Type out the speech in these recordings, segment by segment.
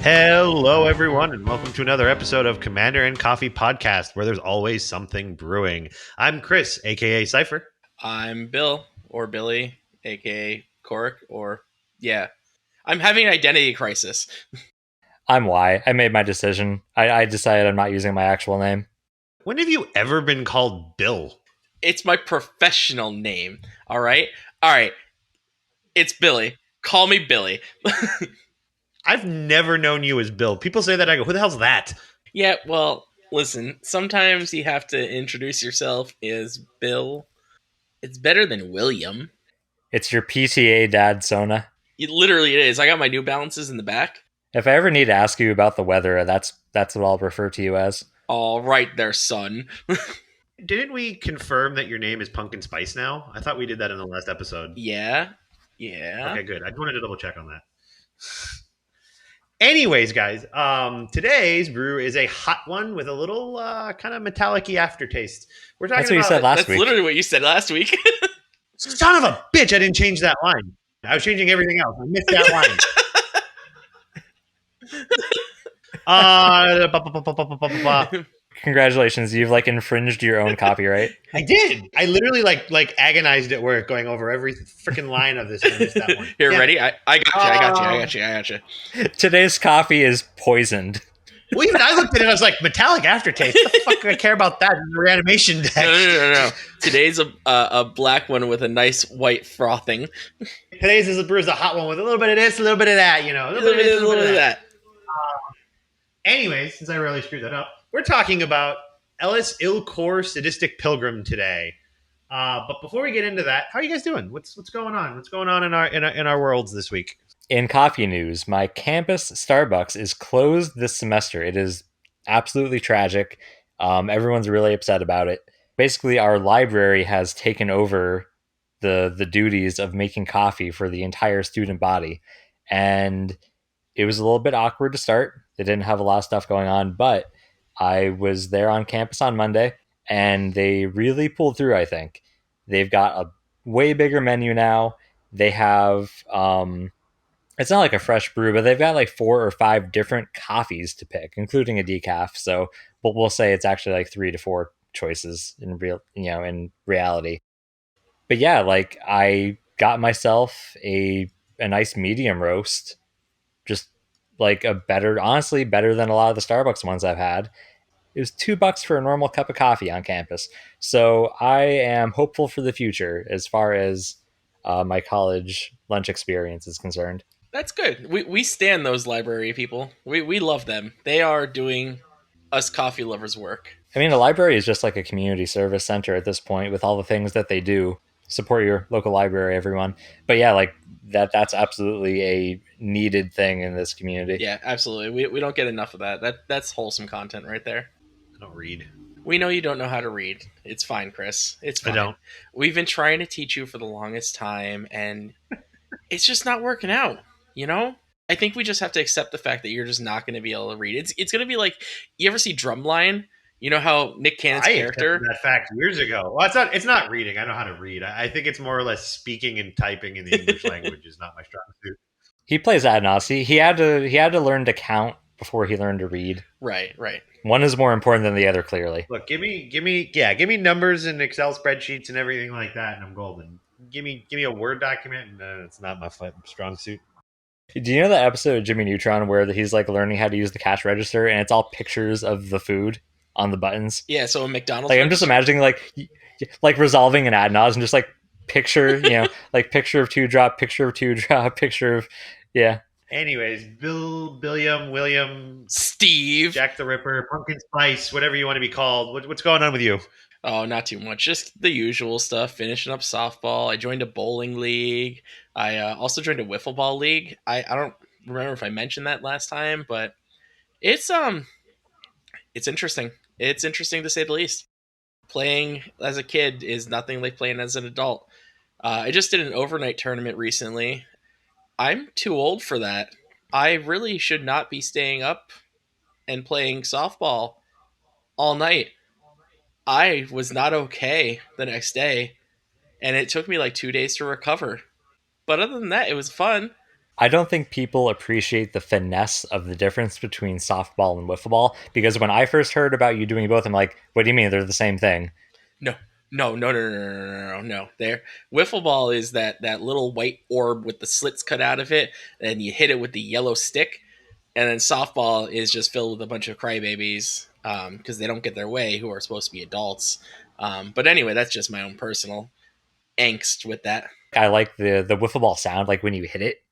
Hello, everyone, and welcome to another episode of Commander and Coffee Podcast, where there's always something brewing. I'm Chris, aka Cypher. I'm Bill, or Billy, aka Cork, I'm having an identity crisis. I'm Y. I made my decision. I decided I'm not using my actual name. When have you ever been called Bill? It's my professional name, all right? All right, it's Billy. Call me Billy. I've never known you as Bill. People say that, I go, who the hell's that? Yeah, well, listen, sometimes you have to introduce yourself as Bill. It's better than William. It's your PTA dad, Sona. It literally is. I got my New Balances in the back. If I ever need to ask you about the weather, that's what I'll refer to you as. All right there, son. Didn't we confirm that your name is Pumpkin Spice now? I thought we did that in the last episode. Yeah. Okay, good. I just wanted to double check on that. Anyways, guys, today's brew is a hot one with a little kind of metallic-y aftertaste. We're talking That's what you said last week. That's literally what you said last week. Son of a bitch, I didn't change that line. I was changing everything else. I missed that line. Congratulations, you've infringed your own copyright. I did. I literally agonized at work going over every freaking line of this. And I missed that one. Here, ready? I got you. Today's coffee is poisoned. Well, even I looked at it, I was like, metallic aftertaste. What the fuck do I care about that? It's a reanimation deck. No. Today's a black one with a nice white frothing. Today's is a hot one with a little bit of this, a little bit of that, you know. A little bit of this, a little bit of that. Anyways, since I really screwed that up, we're talking about Elas il-Kor Sadistic Pilgrim today. But before we get into that, how are you guys doing? What's going on? What's going on in our worlds this week? In coffee news, my campus Starbucks is closed this semester. It is absolutely tragic. Everyone's really upset about it. Basically, our library has taken over the duties of making coffee for the entire student body. And it was a little bit awkward to start. They didn't have a lot of stuff going on, but I was there on campus on Monday, and they really pulled through, I think. They've got a way bigger menu now. They have... it's not like a fresh brew, but they've got 4 or 5 different coffees to pick, including a decaf. So we'll say it's actually 3 to 4 choices in reality. But yeah, I got myself a nice medium roast, just honestly better than a lot of the Starbucks ones I've had. It was $2 for a normal cup of coffee on campus. So I am hopeful for the future as far as my college lunch experience is concerned. That's good. We stand those library people. We love them. They are doing us coffee lovers work. I mean, a library is just like a community service center at this point with all the things that they do. Support your local library, everyone. But yeah, that's absolutely a needed thing in this community. Yeah, absolutely. We don't get enough of that. That's wholesome content right there. I don't read. We know you don't know how to read. It's fine, Chris. It's fine. I don't. We've been trying to teach you for the longest time, and it's just not working out. You know, I think we just have to accept the fact that you're just not going to be able to read. It's going to be like, you ever see Drumline? You know how Nick Cannon's character? Accepted that fact years ago. Well, it's not reading. I know how to read. I think it's more or less speaking and typing in the English language is not my strong suit. He plays ad nauseam. He had to learn to count before he learned to read. Right. One is more important than the other, clearly. Look, give me numbers and Excel spreadsheets and everything like that, and I'm golden. Give me a Word document, and it's not my strong suit. Do you know that episode of Jimmy Neutron where he's learning how to use the cash register and it's all pictures of the food on the buttons? Yeah, so a McDonald's. I'm just imagining resolving an ad nauseam, just picture, picture of 2-drop, picture of 2-drop, picture of Anyways, Bill, William, Steve, Jack the Ripper, Pumpkin Spice, whatever you want to be called. What's going on with you? Oh, not too much. Just the usual stuff. Finishing up softball. I joined a bowling league. I also joined a wiffle ball league. I don't remember if I mentioned that last time, but it's interesting. It's interesting to say the least. Playing as a kid is nothing like playing as an adult. I just did an overnight tournament recently. I'm too old for that. I really should not be staying up and playing softball all night. I was not okay the next day, and it took me 2 days to recover. But other than that, it was fun. I don't think people appreciate the finesse of the difference between softball and wiffle ball, because when I first heard about you doing both, I'm like, what do you mean they're the same thing? No, no. There, wiffle ball is that little white orb with the slits cut out of it, and you hit it with the yellow stick. And then softball is just filled with a bunch of crybabies because they don't get their way, who are supposed to be adults. But anyway, that's just my own personal angst with that. I like the wiffle ball sound, like when you hit it.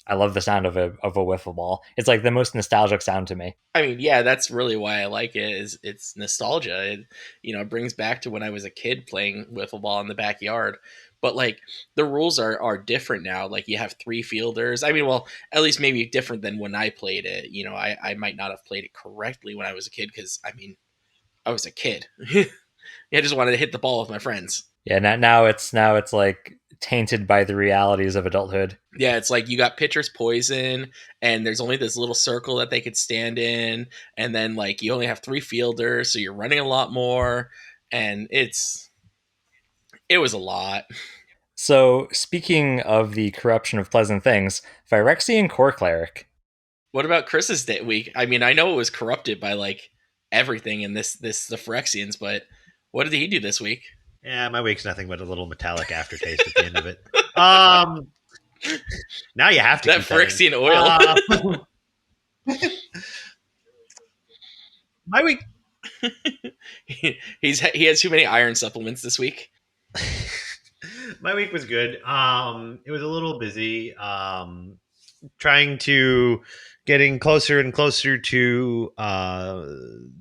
I love the sound of a wiffle ball. It's like the most nostalgic sound to me. I mean, yeah, that's really why I like it. Is it's nostalgia. It brings back to when I was a kid playing wiffle ball in the backyard. But like the rules are different now. Like you have three fielders. I mean, well, at least maybe different than when I played it. I might not have played it correctly when I was a kid because I mean, I was a kid. I just wanted to hit the ball with my friends. Yeah, now it's like tainted by the realities of adulthood. Yeah, it's like you got pitcher's poison, and there's only this little circle that they could stand in, and then like you only have three fielders, so you're running a lot more, and it was a lot. So, speaking of the corruption of pleasant things, Phyrexian Core Cleric. What about Chris's day week? I mean, I know it was corrupted by like everything in this the Phyrexians, but what did he do this week? Yeah, my week's nothing but a little metallic aftertaste at the end of it. Um, now you have to That keep that in. Phyrexian oil. My week, He has too many iron supplements this week. my week was good. It was a little busy. Trying to getting closer and closer to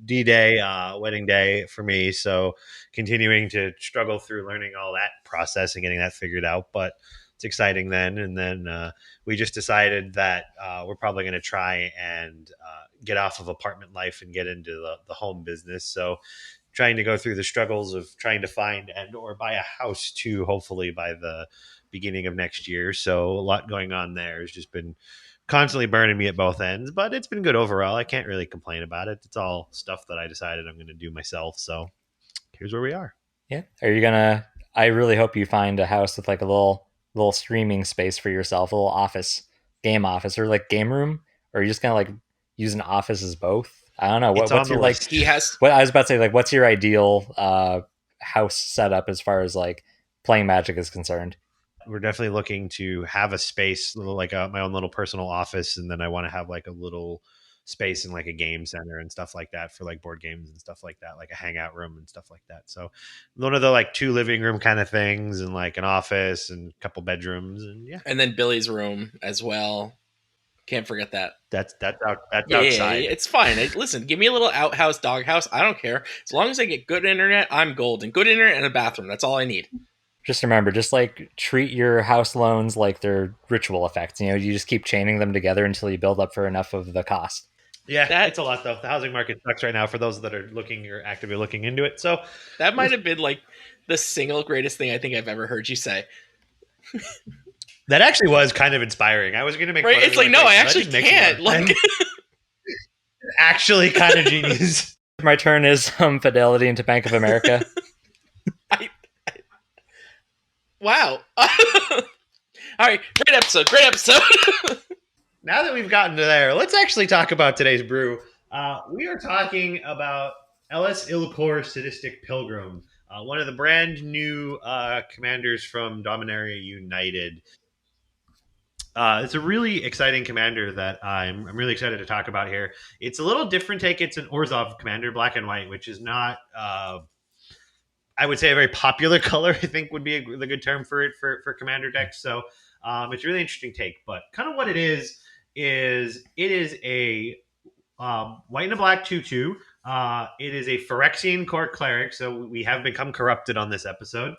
D-Day, wedding day for me. So continuing to struggle through learning all that process and getting that figured out. But it's exciting then. And then we just decided that we're probably going to try and get off of apartment life and get into the home business. So trying to go through the struggles of trying to find and or buy a house too, hopefully by the beginning of next year. So a lot going on there. Has just been constantly burning me at both ends, but it's been good overall. I can't really complain about it. It's all stuff that I decided I'm going to do myself. So here's where we are. Yeah. Are you gonna? I really hope you find a house with like a little streaming space for yourself, a little office, game office, or like game room, or are you just gonna like use an office as both? I don't know. It's on What's the your like? list. He has What I was about to say, like, what's your ideal house setup as far as like playing Magic is concerned? We're definitely looking to have a space, little like my own little personal office, and then I want to have like a little space in like a game center and stuff like that for like board games and stuff like that, like a hangout room and stuff like that. So one of the like two living room kind of things and like an office and a couple bedrooms and yeah, and then Billy's room as well. Can't forget that. that's Yeah, outside. it's fine. Listen, give me a little outhouse, doghouse. I don't care. As long as I get good internet, I'm golden. Good internet and a bathroom. That's all I need. Just remember, just like treat your house loans like they're ritual effects. You know, you just keep chaining them together until you build up for enough of the cost. Yeah, it's a lot though. The housing market sucks right now for those that are looking or actively looking into it. So That might have been like the single greatest thing I think I've ever heard you say. that actually was kind of inspiring. I was going to make Right? fun of It's it, like, no, but I that actually just makes a lot can't. of Like, sense. Actually, kind of genius. My turn is Fidelity into Bank of America. wow. All right, great episode. Great episode. Now that we've gotten to there, let's actually talk about today's brew. We are talking about Elas il-Kor Sadistic Pilgrim, one of the brand new commanders from Dominaria United. It's a really exciting commander that I'm really excited to talk about here. It's a little different take. It's an Orzhov commander, black and white, which is not, I would say, a very popular color. I think would be the good term for it for commander decks. So it's a really interesting take. But kind of what it is it is a white and a black 2/2. It is a Phyrexian Court Cleric. So we have become corrupted on this episode.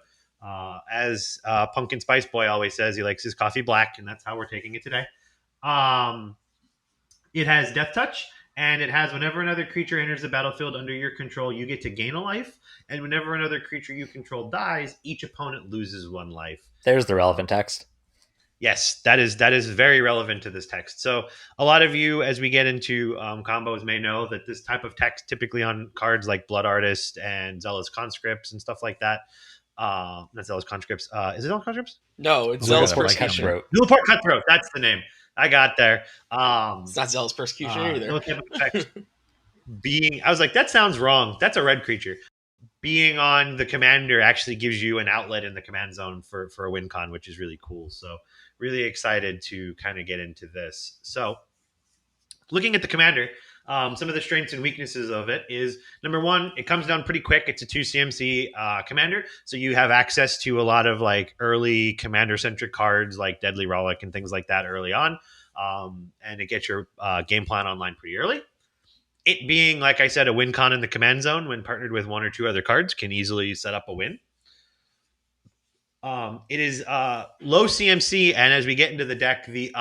As Pumpkin Spice Boy always says, he likes his coffee black, and that's how we're taking it today. It has Death Touch, and it has whenever another creature enters the battlefield under your control, you get to gain a life, and whenever another creature you control dies, each opponent loses one life. There's the relevant text. Yes, that is very relevant to this text. So a lot of you, as we get into combos, may know that this type of text typically on cards like Blood Artist and Zealous Conscripts and stuff like that. Not Zealous Conscripts. Is it Zealous Conscripts? No, it's Zealous Zealous Cutthroat. Persecution. Cutthroat. Newport Cutthroat. That's the name. I got there. It's not zealous persecution either. No type of effect. I was like, that sounds wrong. That's a red creature. Being on the commander actually gives you an outlet in the command zone for a win con, which is really cool. So really excited to kind of get into this. So looking at the commander, some of the strengths and weaknesses of it is number one, it comes down pretty quick. It's a 2 CMC commander, so you have access to a lot of like early commander centric cards like Deadly Relic and things like that early on, and it gets your game plan online pretty early. It being, like I said, a win con in the command zone when partnered with one or two other cards can easily set up a win. It is low CMC, and as we get into the deck, the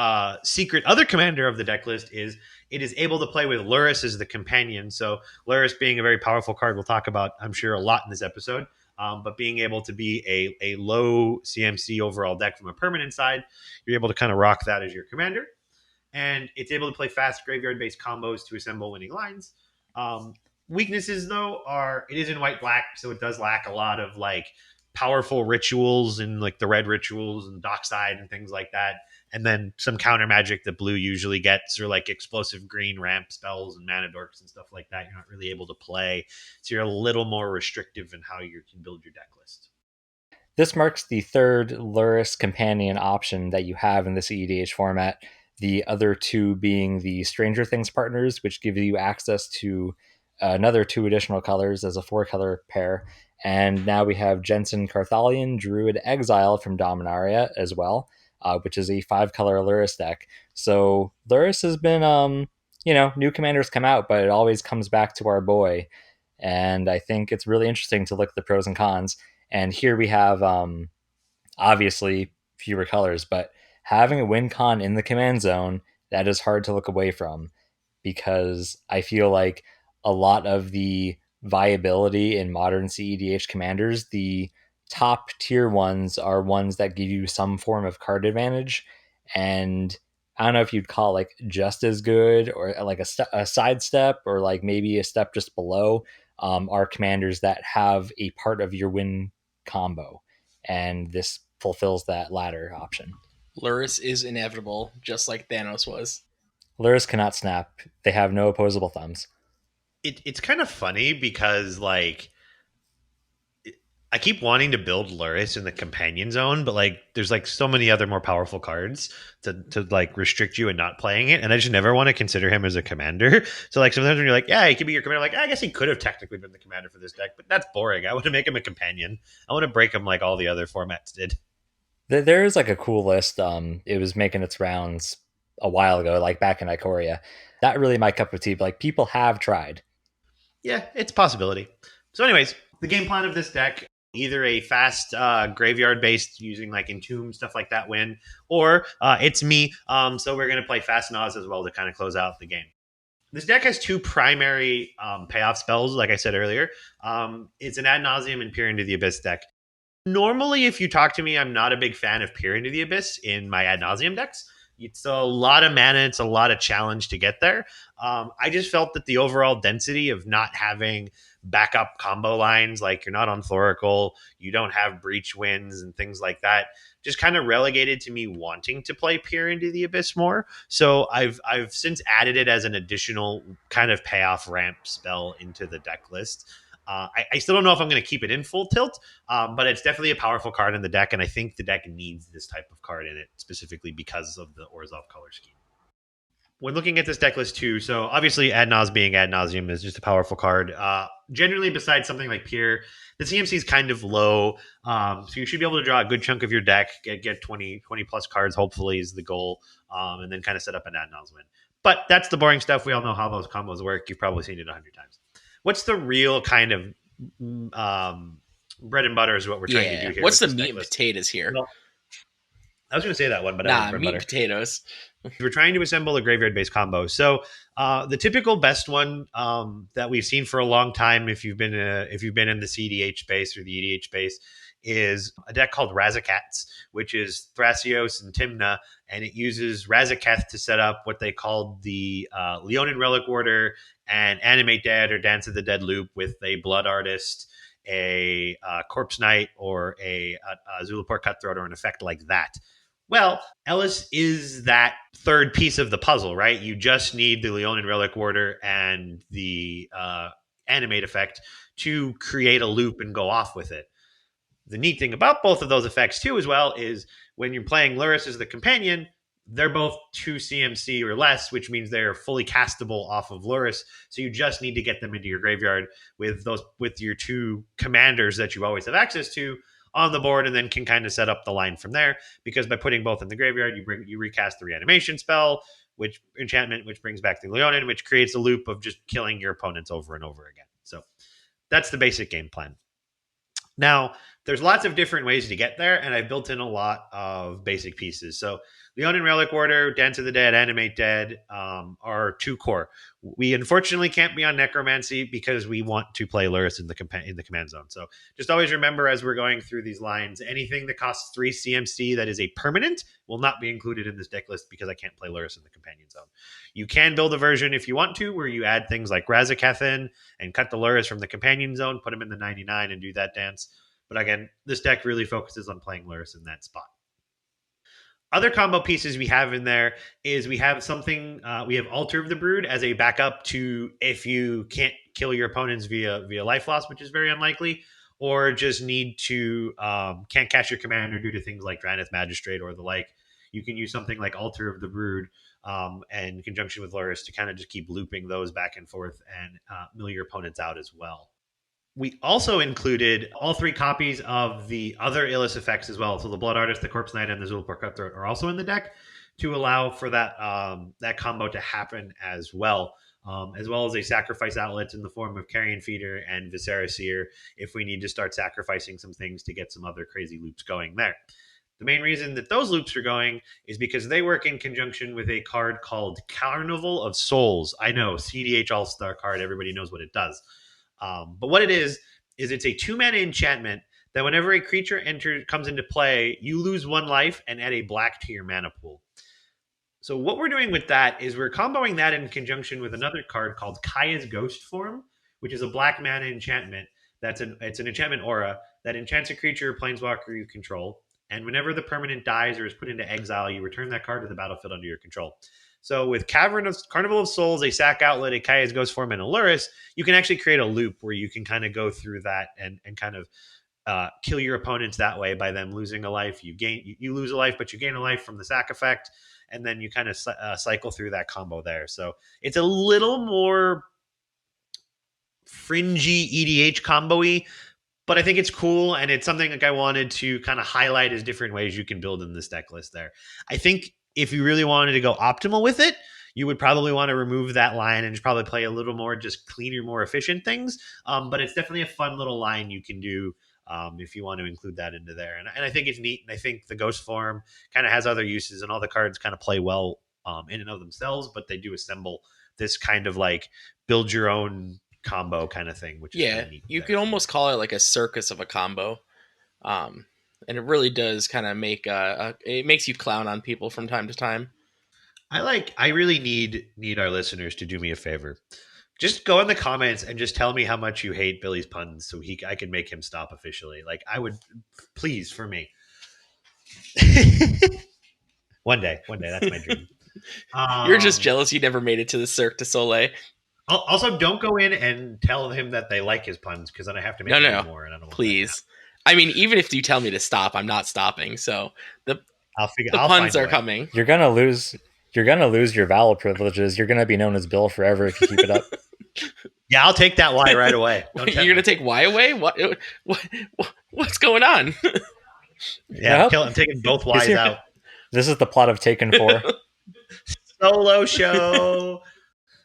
secret other commander of the deck list is it is able to play with Lurrus as the companion. So Lurrus being a very powerful card, we'll talk about, I'm sure, a lot in this episode. But being able to be a low CMC overall deck from a permanent side, you're able to kind of rock that as your commander. And it's able to play fast graveyard-based combos to assemble winning lines. Weaknesses, though, are it is in white-black, so it does lack a lot of like powerful rituals and like the red rituals and dockside and things like that, and then some counter magic that blue usually gets, or like explosive green ramp spells and mana dorks and stuff like that. You're not really able to play, so you're a little more restrictive in how you can build your deck list. This marks the third Lurrus companion option that you have in the cEDH format. The other two being the Stranger Things partners, which give you access to another two additional colors as a 4-color pair. And now we have Jensen Carthalion Druid Exile from Dominaria as well, which is a 5-color Lurrus deck. So Lurrus has been, new commanders come out, but it always comes back to our boy. And I think it's really interesting to look at the pros and cons. And here we have, obviously, fewer colors, but having a win con in the command zone, that is hard to look away from, because I feel like a lot of the viability in modern cEDH commanders, the top tier ones are ones that give you some form of card advantage. And I don't know if you'd call it like just as good, or like a sidestep, or like maybe a step just below, are commanders that have a part of your win combo. And this fulfills that latter option. Lurrus is inevitable, just like Thanos was. Lurrus cannot snap. They have no opposable thumbs. It's kind of funny because like I keep wanting to build Lurrus in the companion zone, but like there's like so many other more powerful cards to like restrict you and not playing it, and I just never want to consider him as a commander. So like sometimes when you're like, yeah, he could be your commander, like I guess he could have technically been the commander for this deck, but that's boring. I want to make him a companion. I want to break him like all the other formats did. There is like a cool list. It was making its rounds a while ago, like back in Ikoria. Not really my cup of tea, but like people have tried. Yeah, it's a possibility. So anyways, the game plan of this deck, either a fast graveyard based using like Entomb, stuff like that win, or it's me. So we're going to play Fast Nas as well to kind of close out the game. This deck has two primary payoff spells, like I said earlier. It's an Ad Nauseam and Peer into the Abyss deck. Normally, if you talk to me, I'm not a big fan of Peer into the Abyss in my Ad Nauseam decks. It's a lot of mana. It's a lot of challenge to get there. I just felt that the overall density of not having backup combo lines, like you're not on Thoracle, you don't have breach wins and things like that, just kind of relegated to me wanting to play Peer into the Abyss more. So I've since added it as an additional kind of payoff ramp spell into the deck list. I still don't know if I'm going to keep it in full tilt, but it's definitely a powerful card in the deck, and I think the deck needs this type of card in it, specifically because of the Orzhov color scheme. When looking at this deck list too, so obviously Ad Naz being Ad Nauseam is just a powerful card. Generally, besides something like Peer, the CMC is kind of low, so you should be able to draw a good chunk of your deck, get 20 plus cards, hopefully is the goal, and then kind of set up an Ad Naz win. But that's the boring stuff. We all know how those combos work. You've probably seen it 100 times. What's the real kind of bread and butter is what we're trying to do here. What's the meat and potatoes here? Well, I was going to say that one, but meat and potatoes. We're trying to assemble a graveyard-based combo. So the typical best one that we've seen for a long time, if you've been in the cEDH space or the EDH space, is a deck called Razakats, which is Thrasios and Timna, and it uses Razaketh to set up what they called the Leonin Relic Order and Animate Dead or Dance of the Dead loop with a Blood Artist, a Corpse Knight, or a Zulaport Cutthroat, or an effect like that. Well, Elas is that third piece of the puzzle, right? You just need the Leonin Relic Warder and the animate effect to create a loop and go off with it. The neat thing about both of those effects too, as well, is when you're playing Luris as the companion, they're both 2 CMC or less, which means they're fully castable off of Luris. So you just need to get them into your graveyard with your 2 commanders that you always have access to on the board, and then can kind of set up the line from there. Because by putting both in the graveyard, you recast the reanimation spell, which enchantment, which brings back the Leonin, which creates a loop of just killing your opponents over and over again. So that's the basic game plan. Now, there's lots of different ways to get there, and I've built in a lot of basic pieces. So, Leonin Relic Order, Dance of the Dead, Animate Dead are 2 core. We unfortunately can't be on Necromancy because we want to play Luris in the command zone. So, just always remember as we're going through these lines, anything that costs 3 CMC that is a permanent will not be included in this deck list because I can't play Luris in the companion zone. You can build a version if you want to, where you add things like Razaketh in and cut the Luris from the companion zone, put them in the 99 and do that dance. But again, this deck really focuses on playing Luris in that spot. Other combo pieces we have in there is we have something, we have Altar of the Brood as a backup to if you can't kill your opponents via life loss, which is very unlikely, or just need to can't cast your commander due to things like Drannith Magistrate or the like. You can use something like Altar of the Brood and in conjunction with Luris to kind of just keep looping those back and forth and mill your opponents out as well. We also included all 3 copies of the other Elas effects as well. So the Blood Artist, the Corpse Knight, and the Zulapur Cutthroat are also in the deck to allow for that combo to happen as well as a sacrifice outlet in the form of Carrion Feeder and Viscera Seer if we need to start sacrificing some things to get some other crazy loops going there. The main reason that those loops are going is because they work in conjunction with a card called Carnival of Souls. I know, cEDH All-Star card, everybody knows what it does. But what it is it's a 2-mana enchantment that whenever a creature comes into play, you lose 1 life and add a black to your mana pool. So what we're doing with that is we're comboing that in conjunction with another card called Kaya's Ghost Form, which is a black mana enchantment. It's an enchantment aura that enchants a creature or planeswalker you control. And whenever the permanent dies or is put into exile, you return that card to the battlefield under your control. So with Carnival of Souls, a sack outlet, a Kaya's Ghost Form, and a Luris, you can actually create a loop where you can kind of go through that and kind of kill your opponents that way by them losing a life. You lose a life, but you gain a life from the sack effect, and then you kind of cycle through that combo there. So it's a little more fringy EDH combo-y, but I think it's cool, and it's something like I wanted to kind of highlight as different ways you can build in this deck list there. I think if you really wanted to go optimal with it, you would probably want to remove that line and just probably play a little more just cleaner, more efficient things. But it's definitely a fun little line you can do if you want to include that into there. And I think it's neat. And I think the Ghost Form kind of has other uses, and all the cards kind of play well in and of themselves, but they do assemble this kind of like build your own combo kind of thing, which is Yeah, neat you there. could almost call it like a circus of a combo. And it really does kind of it makes you clown on people from time to time. I really need our listeners to do me a favor. Just go in the comments and just tell me how much you hate Billy's puns so I can make him stop officially. Like I would, please, for me. One day, that's my dream. You're just jealous you never made it to the Cirque du Soleil. Also, don't go in and tell him that they like his puns because then I have to make No, more. And I don't want please. I mean, even if you tell me to stop, I'm not stopping. So the I'll puns find are coming. You're gonna lose. You're gonna lose your vowel privileges. You're gonna be known as Bill forever if you keep it up. Yeah, I'll take that Y right away. You're gonna take Y away? What's going on? Yeah, I'm taking both Ys out. This is the plot of Taken 4. Solo show.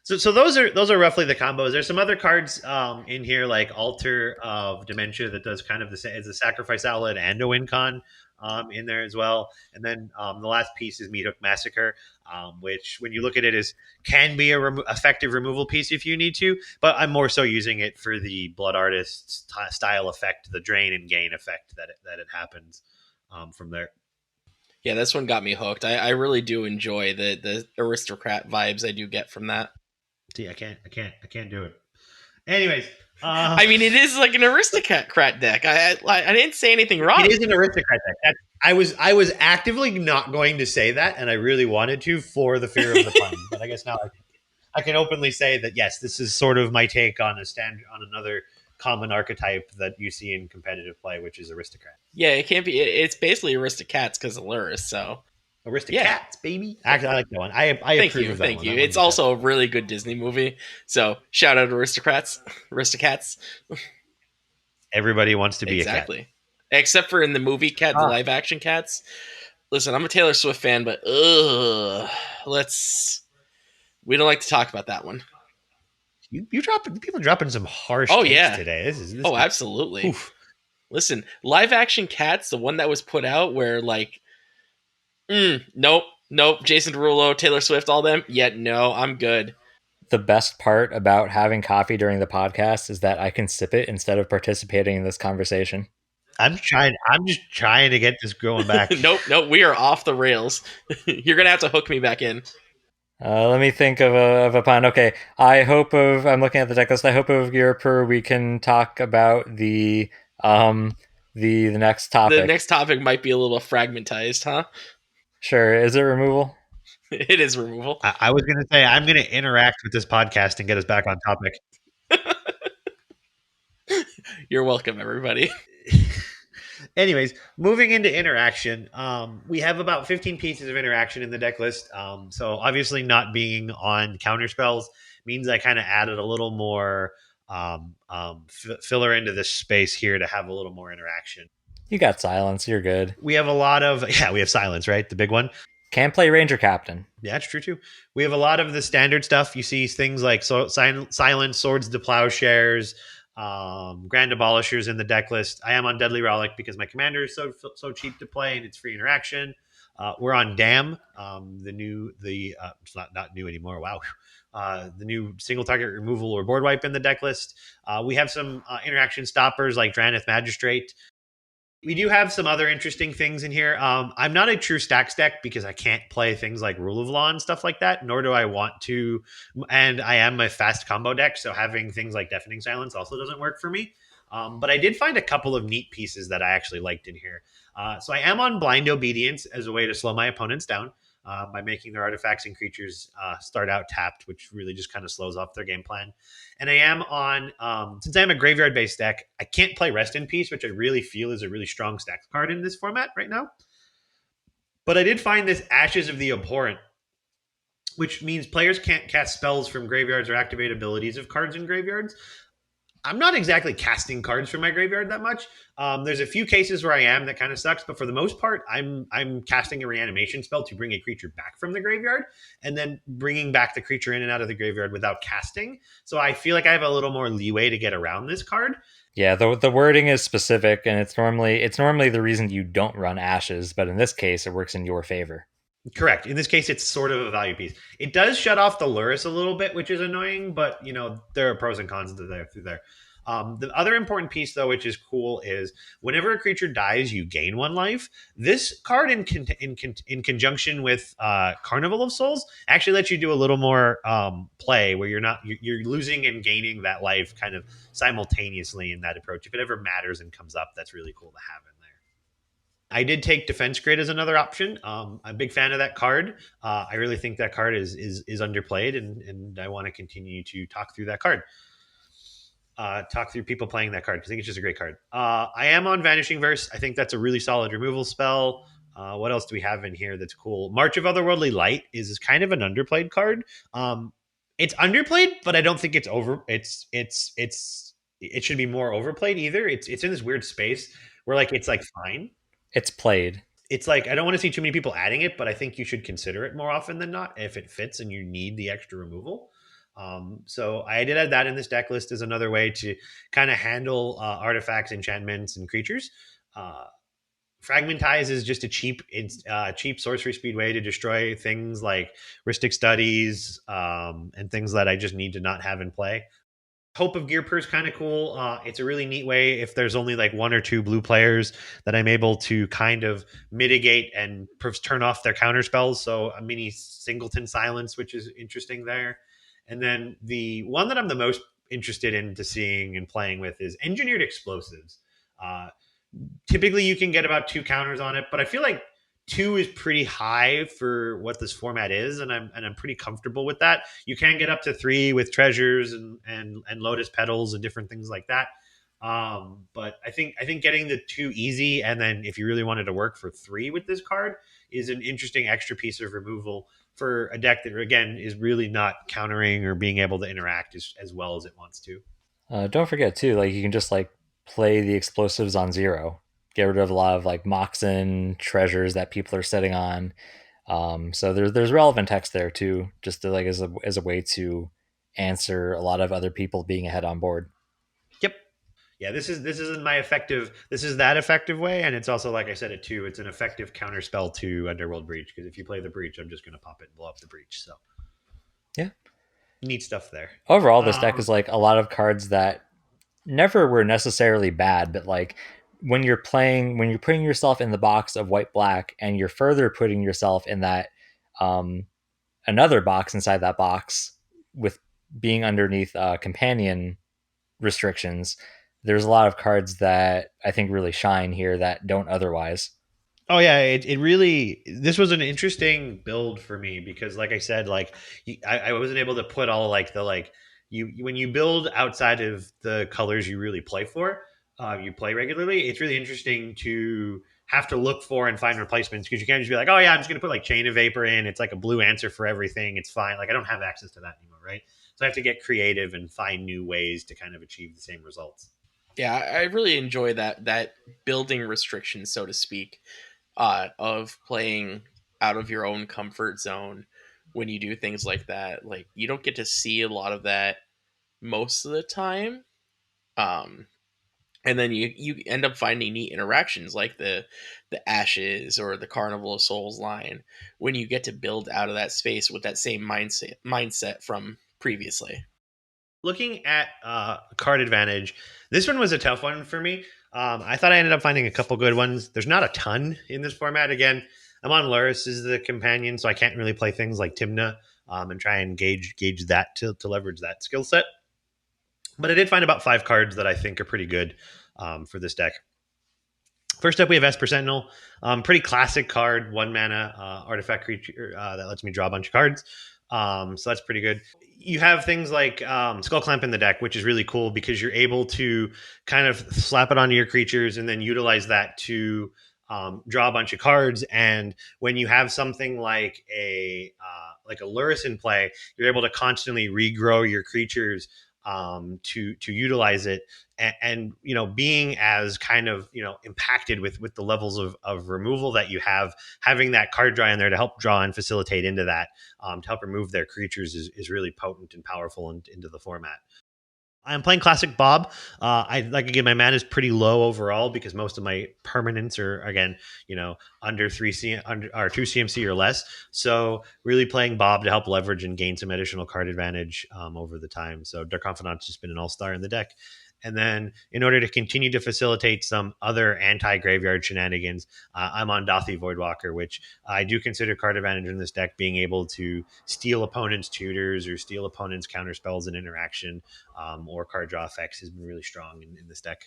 So those are roughly the combos. There's some other cards in here like Altar of Dementia that does kind of the same as a sacrifice outlet and a win con in there as well. And then the last piece is Meat Hook Massacre, which when you look at it can be a effective removal piece if you need to, but I'm more so using it for the Blood Artist style effect, the drain and gain effect that it happens from there. Yeah, this one got me hooked. I really do enjoy the aristocrat vibes I do get from that. See, I can't do it. Anyways, I mean, it is like an aristocrat deck. I didn't say anything wrong. It is an aristocrat deck. I was actively not going to say that, and I really wanted to for the fear of the pun. But I guess now I can openly say that yes, this is sort of my take on another common archetype that you see in competitive play, which is aristocrat. Yeah, it can't be. It's basically aristocrats because of Luris. So Aristocats, baby. Actually, I like that one. I approve of that thank one. you. That It's one's also a really good Disney movie. So shout out to Aristocats. everybody wants to be a cat. Exactly. Except for in the movie Cat, the live action Cats. Listen, I'm a Taylor Swift fan, but we don't like to talk about that one. People dropping some harsh Oh, takes yeah. today. This is Absolutely. Oof. Listen, live action Cats, the one that was put out where like nope, Jason Derulo, Taylor Swift, all them. Yet no, I'm good. The best part about having coffee during the podcast is that I can sip it instead of participating in this conversation. I'm just trying to get this going back. Nope, we are off the rails. You're gonna have to hook me back in. Let me think of a pun. Okay, I'm looking at the deck list. I hope of year per we can talk about the next topic. The next topic might be a little fragmentized, huh? Sure. Is it removal? It is removal. I was going to say I'm going to interact with this podcast and get us back on topic. You're welcome, everybody. Anyways, moving into interaction, we have about 15 pieces of interaction in the deck list. So obviously not being on counter spells means I kind of added a little more filler into this space here to have a little more interaction. You got silence. You're good. We have we have silence, right? The big one. Can't play Ranger Captain. Yeah, it's true too. We have a lot of the standard stuff. You see things like Silence, Swords to Plowshares, Grand Abolishers in the deck list. I am on Deadly Relic because my commander is so cheap to play and it's free interaction. We're on Dam, it's not new anymore. Wow. The new single target removal or board wipe in the deck list. We have some interaction stoppers like Dranith Magistrate. We do have some other interesting things in here. I'm not a true stacks deck because I can't play things like Rule of Law and stuff like that, nor do I want to. And I am a fast combo deck, so having things like Deafening Silence also doesn't work for me. But I did find a couple of neat pieces that I actually liked in here. So I am on Blind Obedience as a way to slow my opponents down by making their artifacts and creatures start out tapped, which really just kind of slows off their game plan. And I am on, since I'm a graveyard-based deck, I can't play Rest in Peace, which I really feel is a really strong stacks card in this format right now. But I did find this Ashes of the Abhorrent, which means players can't cast spells from graveyards or activate abilities of cards in graveyards. I'm not exactly casting cards from my graveyard that much. There's a few cases where I am that kind of sucks, but for the most part, I'm casting a reanimation spell to bring a creature back from the graveyard and then bringing back the creature in and out of the graveyard without casting. So I feel like I have a little more leeway to get around this card. Yeah, the wording is specific, and it's normally the reason you don't run Ashes, but in this case, it works in your favor. Correct. In this case, it's sort of a value piece. It does shut off the Luris a little bit, which is annoying, but there are pros and cons through there. The other important piece, though, which is cool, is whenever a creature dies, you gain 1 life. This card, in conjunction with Carnival of Souls, actually lets you do a little more play where you're losing and gaining that life kind of simultaneously in that approach. If it ever matters and comes up, that's really cool to have in there. I did take Defense Grid as another option. I'm a big fan of that card. I really think that card is underplayed, and I want to continue to talk through that card. Talk through people playing that card because I think it's just a great card. I am on Vanishing Verse. I think that's a really solid removal spell. What else do we have in here that's cool? March of Otherworldly Light is kind of an underplayed card. It's underplayed, but I don't think it's over. It should be more overplayed either. It's in this weird space where it's fine. It's played. It's I don't want to see too many people adding it, but I think you should consider it more often than not if it fits and you need the extra removal. So I did add that in this deck list as another way to kind of handle artifacts, enchantments, and creatures. Fragmentize is just a cheap sorcery speed way to destroy things like Rhystic Studies and things that I just need to not have in play. Hope of Gearper is kind of cool. It's a really neat way if there's only 1 or 2 blue players that I'm able to kind of mitigate and turn off their counter spells. So a mini Singleton Silence, which is interesting there. And then the one that I'm the most interested into seeing and playing with is engineered explosives. Uh, Typically, you can get about 2 counters on it, but I feel like two is pretty high for what this format is, and I'm pretty comfortable with that. You can get up to three with treasures and lotus petals and different things like that. But I think getting the two easy, and then if you really wanted to work for three with this card, is an interesting extra piece of removal for a deck that again is really not countering or being able to interact as well as it wants to. Don't forget too, like you can just like play the explosives on zero, get rid of a lot of like Moxen treasures that people are sitting on. So there's relevant text there too, just to like as a way to answer a lot of other people being ahead on board. Yep. Yeah, this isn't my effective. This is that effective way, and it's also like I said it too. It's an effective counter spell to Underworld Breach because if you play the Breach, I'm just going to pop it and blow up the Breach. So Yeah. neat stuff there. Overall, this deck Um, is like a lot of cards that never were necessarily bad, but like when you're putting yourself in the box of white black and you're further putting yourself in that um, another box inside that box with being underneath companion restrictions, there's a lot of cards that I think really shine here that don't otherwise. Oh yeah, it really this was an interesting build for me because like I said, like I wasn't able to put all like the like when you build outside of the colors you really play for, you play regularly. It's really interesting to have to look for and find replacements because you can't just be like, oh yeah, I'm just gonna put like Chain of Vapor in. It's like a blue answer for everything. It's fine. Like I don't have access to that anymore, right? So I have to get creative and find new ways to kind of achieve the same results. Yeah, I really enjoy that building restrictions, so to speak, of playing out of your own comfort zone when you do things like that. Like you don't get to see a lot of that most of the time. Um, and then you end up finding neat interactions like the Ashes or the Carnival of Souls line when you get to build out of that space with that same mindset from previously. Looking at card advantage, this one was a tough one for me. I thought I ended up finding a couple good ones. There's not a ton in this format. Again, I'm on Luris as the companion, so I can't really play things like Timna and try and gauge that to leverage that skill set. But I did find about 5 cards that I think are pretty good for this deck. First up, we have Esper Sentinel. Pretty classic card, 1 mana artifact creature that lets me draw a bunch of cards. So that's pretty good. You have things like Skull Clamp in the deck, which is really cool because you're able to kind of slap it onto your creatures and then utilize that to draw a bunch of cards. And when you have something like a Luris in play, you're able to constantly regrow your creatures to utilize it and being as kind of impacted with the levels of removal that you have, having that card draw in there to help draw and facilitate into that to help remove their creatures is really potent and powerful into the format. I'm playing classic Bob. I like again, my mana is pretty low overall because most of my permanents are again, under under or 2 CMC or less. So really playing Bob to help leverage and gain some additional card advantage over the time. So Dark Confidant's just been an all-star in the deck. And then, in order to continue to facilitate some other anti-graveyard shenanigans, I'm on Dothi Voidwalker, which I do consider card advantage in this deck, being able to steal opponents' tutors or steal opponents' counter spells and interaction, or card draw effects has been really strong in this deck.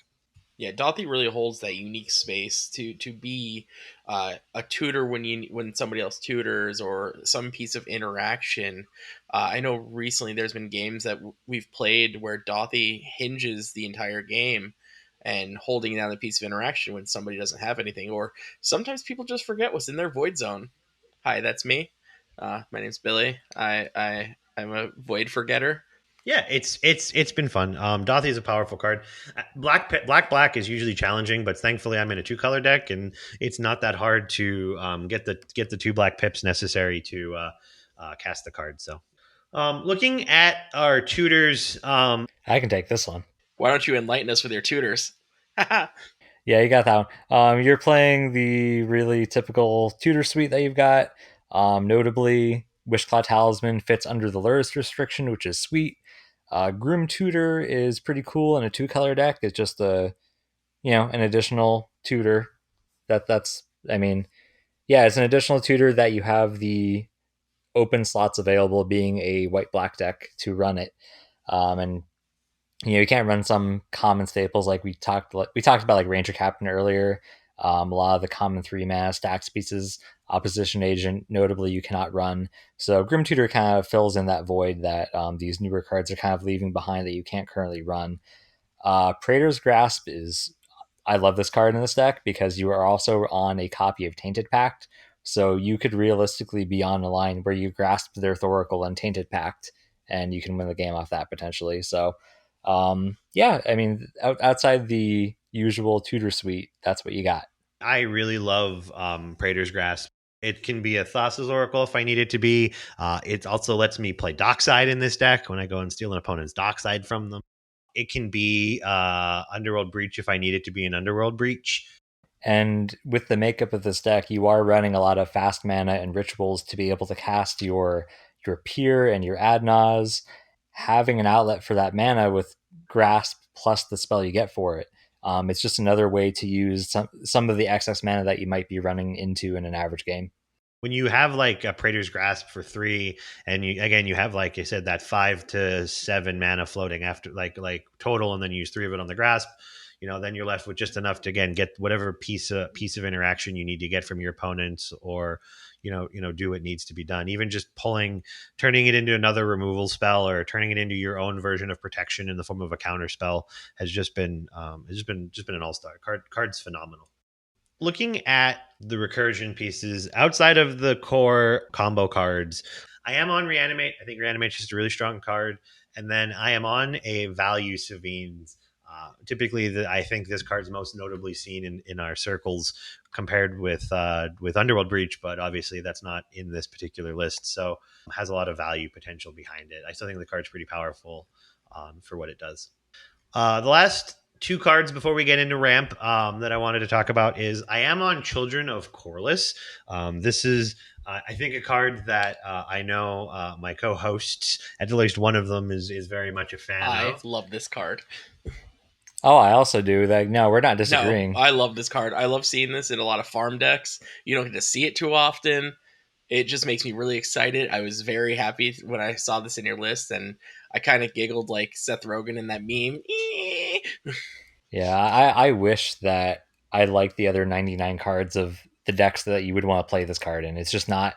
Yeah, Dothi really holds that unique space to be a tutor when somebody else tutors or some piece of interaction. I know recently there's been games that we've played where Dothi hinges the entire game and holding down a piece of interaction when somebody doesn't have anything, or sometimes people just forget what's in their void zone. Hi, that's me. My name's Billy. I'm a void forgetter. Yeah, it's been fun. Dothi is a powerful card. Black is usually challenging, but thankfully I'm in a 2 color deck, and it's not that hard to get the 2 black pips necessary to cast the card. So, looking at our tutors, I can take this one. Why don't you enlighten us with your tutors? Yeah, you got that one. You're playing the really typical tutor suite that you've got. Notably, Wishclaw Talisman fits under the Luris restriction, which is sweet. Groom Tutor is pretty cool in a 2 color deck. It's just an additional tutor. That's I mean, yeah, it's an additional tutor that you have the open slots available, being a white black deck to run it. And You can't run some common staples like we talked about, like Ranger Captain earlier. A lot of the common 3 mana stacks pieces, opposition agent, notably you cannot run. So Grim Tutor kind of fills in that void that these newer cards are kind of leaving behind that you can't currently run. Praetor's Grasp is I love this card in this deck because you are also on a copy of Tainted Pact. So you could realistically be on a line where you grasp their Thoracle and Tainted Pact, and you can win the game off that potentially. So, yeah, I mean, outside the usual tutor suite, that's what you got. I really love Praetor's Grasp. It can be a Thassa's Oracle if I need it to be. It also lets me play Dockside in this deck when I go and steal an opponent's Dockside from them. It can be Underworld Breach if I need it to be an Underworld Breach. And with the makeup of this deck, you are running a lot of fast mana and rituals to be able to cast your Peer and your Adnaz. Having an outlet for that mana with Grasp plus the spell you get for it. It's just another way to use some of the excess mana that you might be running into in an average game. When you have like a Praetor's Grasp for 3, and you have, like I said, that 5 to 7 mana floating after like total, and then you use 3 of it on the Grasp. Then you're left with just enough to again get whatever piece of interaction you need to get from your opponents, or do what needs to be done. Even just turning it into another removal spell, or turning it into your own version of protection in the form of a counter spell has just been an all-star card's phenomenal. Looking at the recursion pieces outside of the core combo cards, I am on Reanimate. I think Reanimate's just a really strong card. And then I am on a Value Savines. Typically, I think this card's most notably seen in our circles compared with Underworld Breach, but obviously that's not in this particular list. So has a lot of value potential behind it. I still think the card's pretty powerful for what it does. The last 2 cards before we get into ramp that I wanted to talk about is I am on Children of Corliss. This is, I think, a card that I know my co-hosts, at least one of them, is very much a fan I of. love this card. Oh, I also do. Like, no, we're not No, disagreeing. I love this card. I love seeing this in a lot of farm decks. You don't get to see it too often. It just makes me really excited. I was very happy when I saw this in your list, and I kind of giggled like Seth Rogen in that meme. Yeah, I wish that I liked the other 99 cards of the decks that you would want to play this card in. It's just not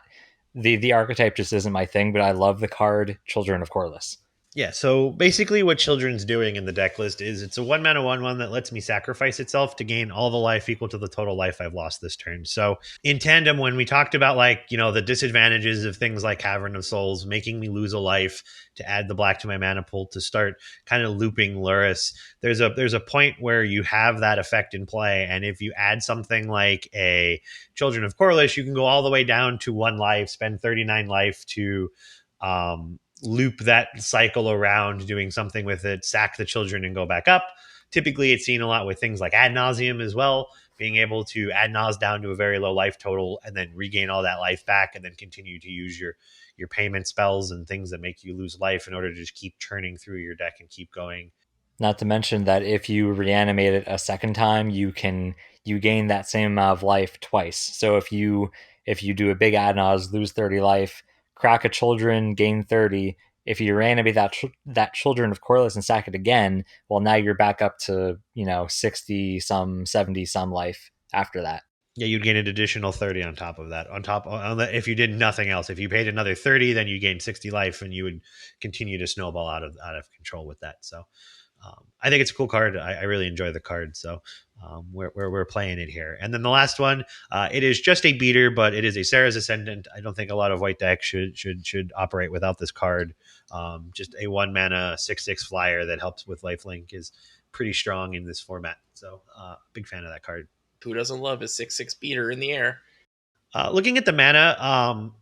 the archetype just isn't my thing, but I love the card Children of Corliss. Yeah, so basically what Children's doing in the deck list is it's a 1 mana 1/1 that lets me sacrifice itself to gain all the life equal to the total life I've lost this turn. So in tandem, when we talked about the disadvantages of things like Cavern of Souls making me lose a life to add the black to my mana pool to start kind of looping Luris, there's a point where you have that effect in play, and if you add something like a Children of Corliss, you can go all the way down to 1 life, spend 39 life to loop that cycle around, doing something with it, sack the children, and go back up. Typically, it's seen a lot with things like ad nauseum as well, being able to ad nause down to a very low life total and then regain all that life back, and then continue to use your payment spells and things that make you lose life in order to just keep churning through your deck and keep going. Not to mention that if you reanimate it a second time, you gain that same amount of life twice. So if you do a big Adnaz, lose 30 life, crack a children, gain 30. If you reanimate that children of Corliss and sack it again, well, now you're back up to 60 some, 70 some life after that. Yeah, you'd gain an additional 30 on top of that. If you did nothing else, if you paid another 30, then you gain 60 life, and you would continue to snowball out of control with that. So I think it's a cool card. I really enjoy the card. So we're playing it here. And then the last one, it is just a beater, but it is a Sarah's Ascendant. I don't think a lot of white decks should operate without this card. Just a 1 mana 6/6 flyer that helps with lifelink is pretty strong in this format. So big fan of that card. Who doesn't love a 6/6 beater in the air? Looking at the mana,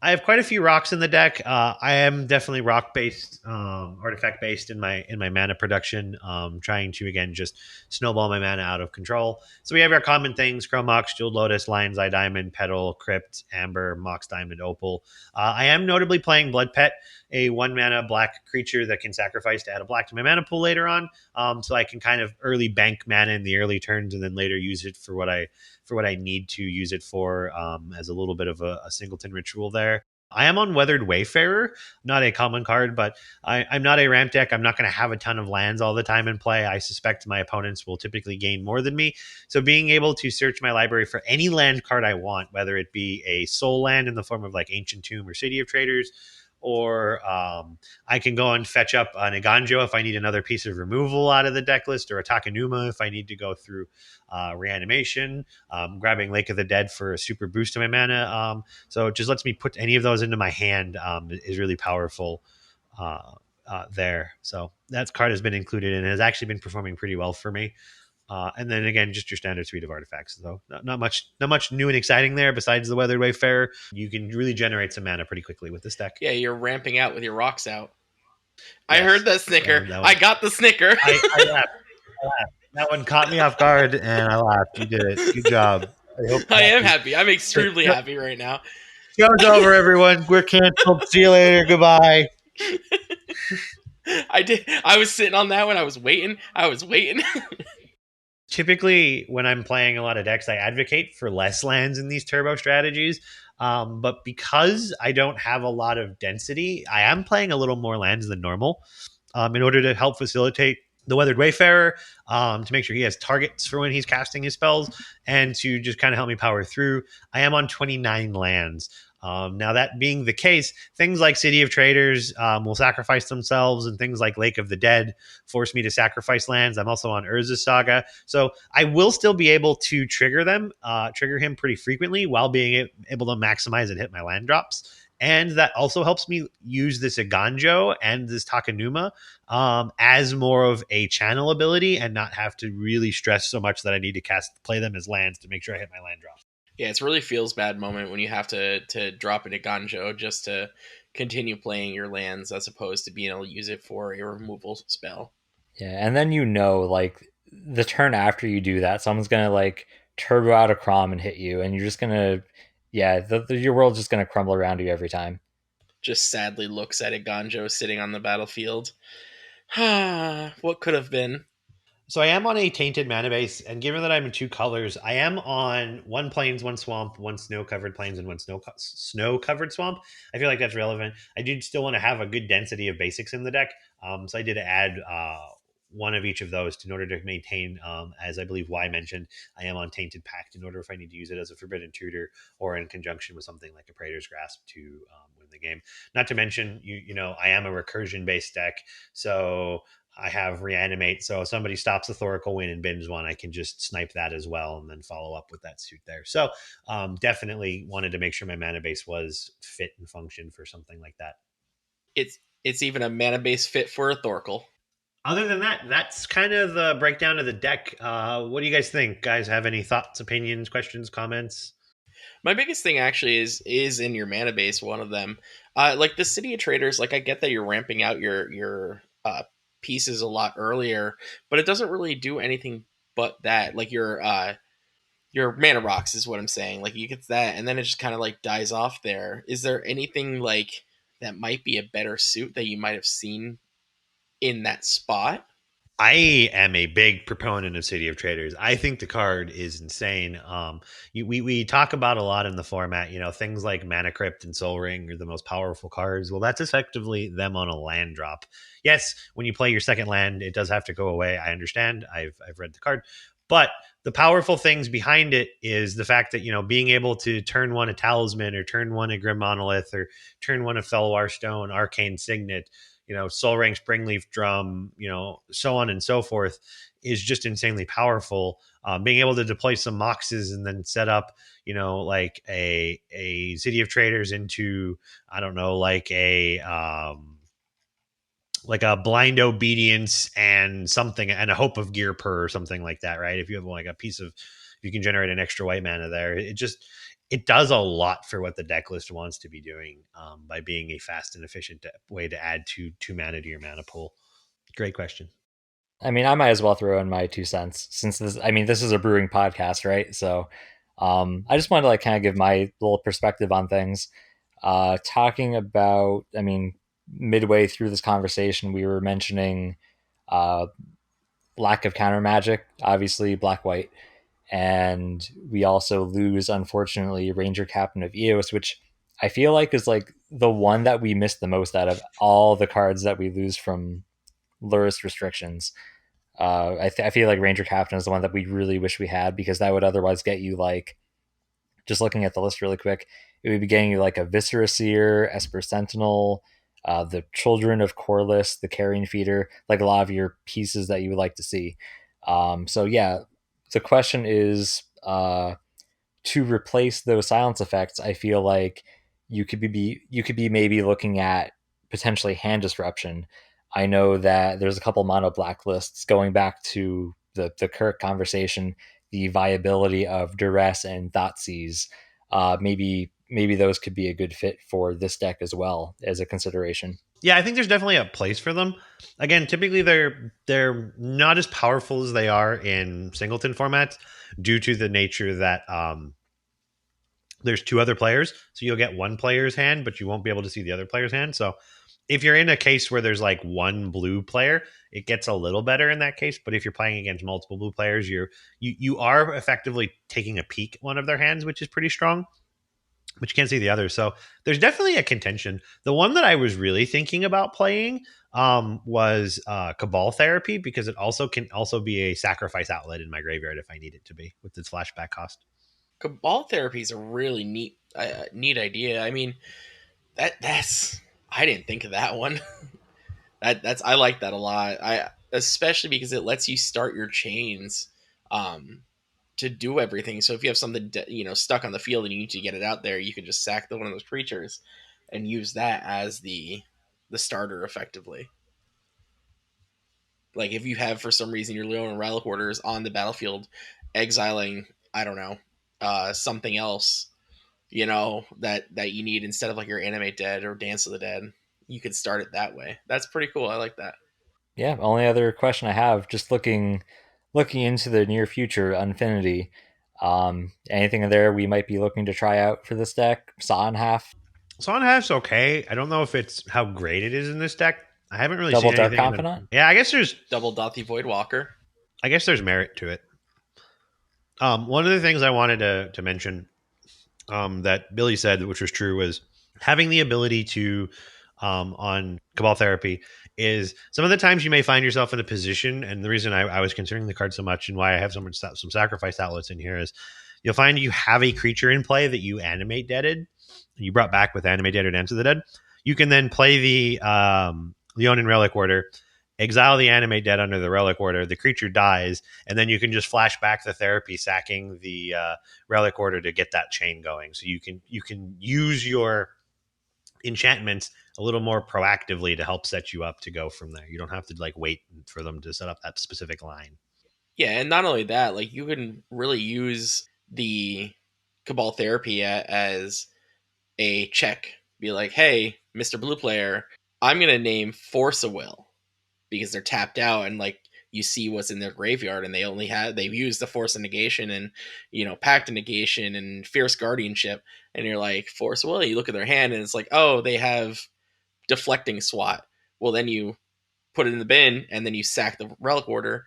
I have quite a few rocks in the deck. I am definitely rock based, artifact based in my mana production. Trying to again just snowball my mana out of control. So we have our common things: Chrome Mox, Jeweled Lotus, Lion's Eye Diamond, Petal, Crypt, Amber, Mox Diamond, Opal. I am notably playing Blood Pet, a 1 mana black creature that can sacrifice to add a black to my mana pool later on. So I can kind of early bank mana in the early turns and then later use it for what I need to use it for, as a little bit of a singleton ritual there. I am on Weathered Wayfarer, not a common card, but I'm not a ramp deck. I'm not going to have a ton of lands all the time in play. I suspect my opponents will typically gain more than me. So being able to search my library for any land card I want, whether it be a soul land in the form of like Ancient Tomb or City of Traders, or I can go and fetch up an Iganjo if I need another piece of removal out of the deck list, or a Takenuma if I need to go through reanimation, grabbing Lake of the Dead for a super boost to my mana. So it just lets me put any of those into my hand, is really powerful there. So that card has been included and has actually been performing pretty well for me. And then again, just your standard suite of artifacts. So not much new and exciting there besides the Weathered Wayfarer. You can really generate some mana pretty quickly with this deck. Yeah, you're ramping out with your rocks out. I Yes. heard that snicker. I got the snicker. I laughed. That one caught me off guard, and I laughed. You did it. Good job. I am happy. I'm extremely happy right now. Show's over, everyone. We're canceled. See you later. Goodbye. I was sitting on that one. I was waiting. Typically, when I'm playing a lot of decks, I advocate for less lands in these turbo strategies. But because I don't have a lot of density, I am playing a little more lands than normal, in order to help facilitate the Weathered Wayfarer, to make sure he has targets for when he's casting his spells, and to just kind of help me power through. I am on 29 lands. Now, that being the case, things like City of Traders will sacrifice themselves, and things like Lake of the Dead force me to sacrifice lands. I'm also on Urza's Saga. So I will still be able to trigger him pretty frequently while being able to maximize and hit my land drops. And that also helps me use this Iganjo and this Takenuma as more of a channel ability, and not have to really stress so much that I need to play them as lands to make sure I hit my land drops. Yeah, it's really feels bad moment when you have to drop into Ganjo just to continue playing your lands as opposed to being able to use it for a removal spell. Yeah, and then like the turn after you do that, someone's gonna like turbo out a Crom and hit you, and you're just gonna, your world's just gonna crumble around you every time. Just sadly looks at a Ganjo sitting on the battlefield. What could have been? So I am on a tainted mana base, and given that I'm in two colors, I am on one plains, one swamp, one snow-covered plains, and one snow-covered swamp. I feel like that's relevant. I do still want to have a good density of basics in the deck, so I did add one of each of those in order to maintain, as I believe Y mentioned, I am on Tainted Pact in order if I need to use it as a Forbidden Tutor or in conjunction with something like a Praetor's Grasp to win the game. Not to mention, I am a recursion-based deck, so I have Reanimate, so if somebody stops the Thoracle Win and binge one, I can just snipe that as well and then follow up with that suit there. So definitely wanted to make sure my mana base was fit and function for something like that. It's even a mana base fit for a Thoracle. Other than that, that's kind of the breakdown of the deck. What do you guys think? Guys have any thoughts, opinions, questions, comments? My biggest thing actually is in your mana base, one of them. Like the City of Traders, like I get that you're ramping out your pieces a lot earlier, but it doesn't really do anything but that. Like your mana rocks is what I'm saying. Like you get that, and then it just kind of like dies off there. Is there anything like that might be a better suit that you might have seen in that spot? I am a big proponent of City of Traders. I think the card is insane. We talk about a lot in the format, things like Mana Crypt and Soul Ring are the most powerful cards. Well, that's effectively them on a land drop. Yes, when you play your second land, it does have to go away. I understand. I've read the card. But the powerful things behind it is the fact that, being able to turn one a Talisman, or turn one a Grim Monolith, or turn one a Felwar Stone, Arcane Signet, Soul Ring, Springleaf Drum, so on and so forth, is just insanely powerful. Being able to deploy some Moxes and then set up, like a City of Traders into, I don't know, like a Blind Obedience and something, and a Hope of Gear Per or something like that, right? If you have like a piece of, you can generate an extra white mana there. It does a lot for what the deck list wants to be doing, by being a fast and efficient way to add two mana to your mana pool. Great question. I mean, I might as well throw in my 2 cents, since this is a brewing podcast, right? So I just wanted to like kind of give my little perspective on things. Talking about, midway through this conversation, we were mentioning lack of counter magic, obviously black white, and we also lose, unfortunately, Ranger Captain of Eos, which I feel like is like the one that we missed the most out of all the cards that we lose from Lurist restrictions. I feel like Ranger Captain is the one that we really wish we had, because that would otherwise get you like, just looking at the list really quick, it would be getting you like a Viscera Seer, Esper Sentinel, the Children of Corliss, the Carrion Feeder, like a lot of your pieces that you would like to see. So yeah, the question is, to replace those silence effects, I feel like you could be maybe looking at potentially hand disruption. I know that there's a couple mono blacklists going back to the Kirk conversation, the viability of duress and Thoughtseize. Maybe those could be a good fit for this deck as well as a consideration. Yeah, I think there's definitely a place for them. Again, typically they're not as powerful as they are in singleton formats due to the nature that there's two other players, so you'll get one player's hand, but you won't be able to see the other player's hand. So if you're in a case where there's like one blue player, it gets a little better in that case. But if you're playing against multiple blue players, you are effectively taking a peek at one of their hands, which is pretty strong, but you can't see the others. So there's definitely a contention. The one that I was really thinking about playing was Cabal Therapy, because it also can also be a sacrifice outlet in my graveyard if I need it to be with its flashback cost. Cabal therapy is a really neat idea. I mean, that's I didn't think of that one. That's I like that a lot. I especially because it lets you start your chains um, to do everything. So if you have something stuck on the field and you need to get it out there, you can just sack one of those creatures and use that as the starter effectively. Like if you have for some reason your Leonin Relic Orders on the battlefield, exiling I don't know something else that you need instead of like your Animate Dead or Dance of the Dead, you could start it that way. That's pretty cool. I like that. Yeah, only other question I have, just looking into the near future, Infinity. Anything in there we might be looking to try out for this deck? Saw and half, Song Half's okay. I don't know if it's how great it is in this deck. I haven't really double seen dark anything in the. confidant. Yeah, Double Dothy Void Walker. I guess there's merit to it. One of the things I wanted to mention that Billy said, which was true, was having the ability to on Cabal Therapy is some of the times you may find yourself in a position, and the reason I was considering the card so much and why I have some sacrifice outlets in here is you'll find you have a creature in play that you animate deaded, you brought back with animate dead or Dance of the Dead. You can then play the Leonin Relic Order, exile the animate dead under the Relic Order, the creature dies, and then you can just flash back the therapy, sacking the Relic Order to get that chain going. So you can use your enchantments a little more proactively to help set you up to go from there. You don't have to like wait for them to set up that specific line. Yeah, and not only that, like you can really use the Cabal Therapy as a check. Be like, hey, Mr. Blue Player, I'm gonna name Force a Will because they're tapped out and like you see what's in their graveyard and they've used the Force of Negation and Pact of Negation and Fierce Guardianship, and you're like, Force a Will, you look at their hand and it's like, oh, they have Deflecting Swat. Well, then you put it in the bin and then you sack the Relic Order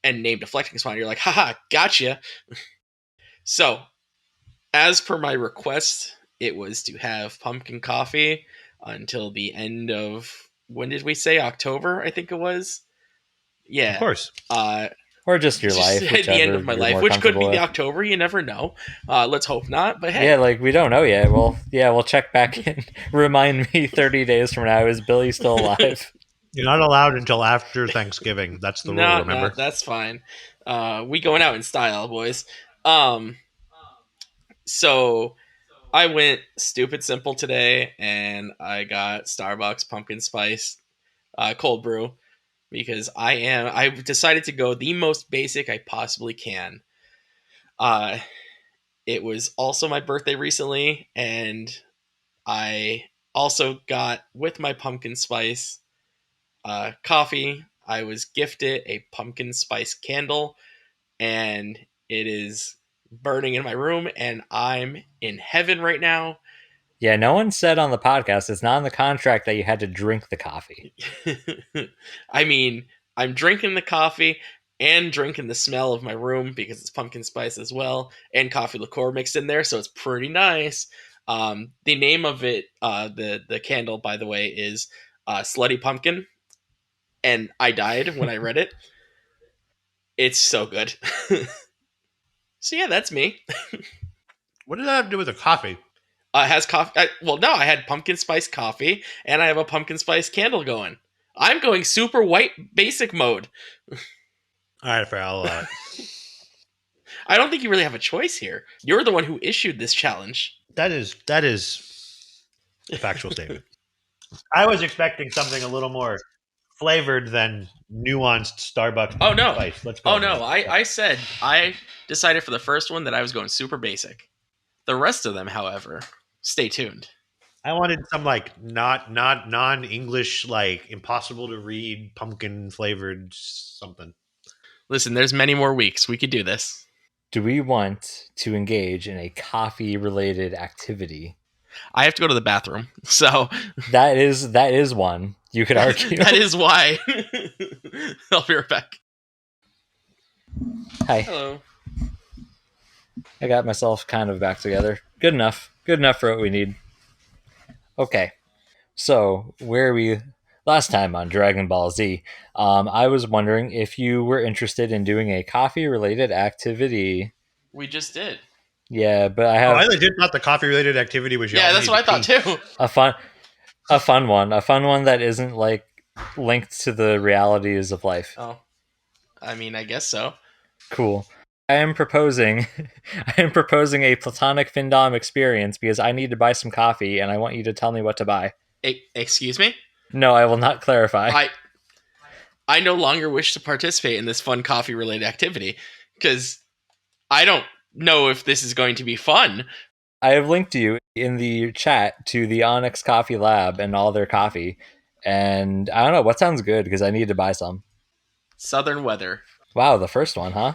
and name Deflecting Swat. You're like, haha, gotcha. So, as per my request, it was to have pumpkin coffee until the end of, when did we say, October? I think it was. Of Yeah. course. Or just your Just life, at the end whichever of my you're life, more which could comfortable be the with. October. You never know. Let's hope not. But hey, Yeah, like we don't know yet. Well, yeah, we'll check back in. Remind me 30 days from now, is Billy still alive? You're not allowed until after Thanksgiving. That's the rule, no, remember? that's fine. We going out in style, boys. Um, so I went stupid simple today, and I got Starbucks pumpkin spice cold brew because I've decided to go the most basic I possibly can. Uh, it was also my birthday recently, and I also got, with my pumpkin spice coffee, I was gifted a pumpkin spice candle, and it is burning in my room, and I'm in heaven right now. Yeah, no one said on the podcast, it's not in the contract that you had to drink the coffee. I mean, I'm drinking the coffee and drinking the smell of my room because it's pumpkin spice as well, and coffee liqueur mixed in there, so it's pretty nice. The name of it, the candle, by the way, is Slutty Pumpkin, and I died when I read it. It's so good. So yeah, that's me. What does that have to do with the coffee? It has coffee. Well, no, I had pumpkin spice coffee, and I have a pumpkin spice candle going. I'm going super white basic mode. All right, fair. I'll allow it. I don't think you really have a choice here. You're the one who issued this challenge. That is a factual statement. I was expecting something a little more flavored than nuanced Starbucks. Oh no! Spice. Let's go. Oh no! I decided for the first one that I was going super basic. The rest of them, however, stay tuned. I wanted some like not non-English, like impossible to read, pumpkin flavored something. Listen, there's many more weeks. We could do this. Do we want to engage in a coffee related activity? I have to go to the bathroom, so That is one. You could argue. that is why. I'll be right back. Hi. Hello. I got myself kind of back together. Good enough. Good enough for what we need. Okay. So, where we last time on Dragon Ball Z, I was wondering if you were interested in doing a coffee related activity. We just did. Yeah, but I have I legit thought the coffee related activity was Yeah, that's what I thought too. a fun one that isn't like linked to the realities of life. Oh, I mean, I guess so. Cool. I am proposing a platonic Findom experience because I need to buy some coffee and I want you to tell me what to buy. Excuse me? No, I will not clarify. I no longer wish to participate in this fun coffee related activity because I don't know if this is going to be fun. I have linked you in the chat to the Onyx Coffee Lab and all their coffee. And I don't know, what sounds good because I need to buy some. Southern Weather. Wow, the first one, huh?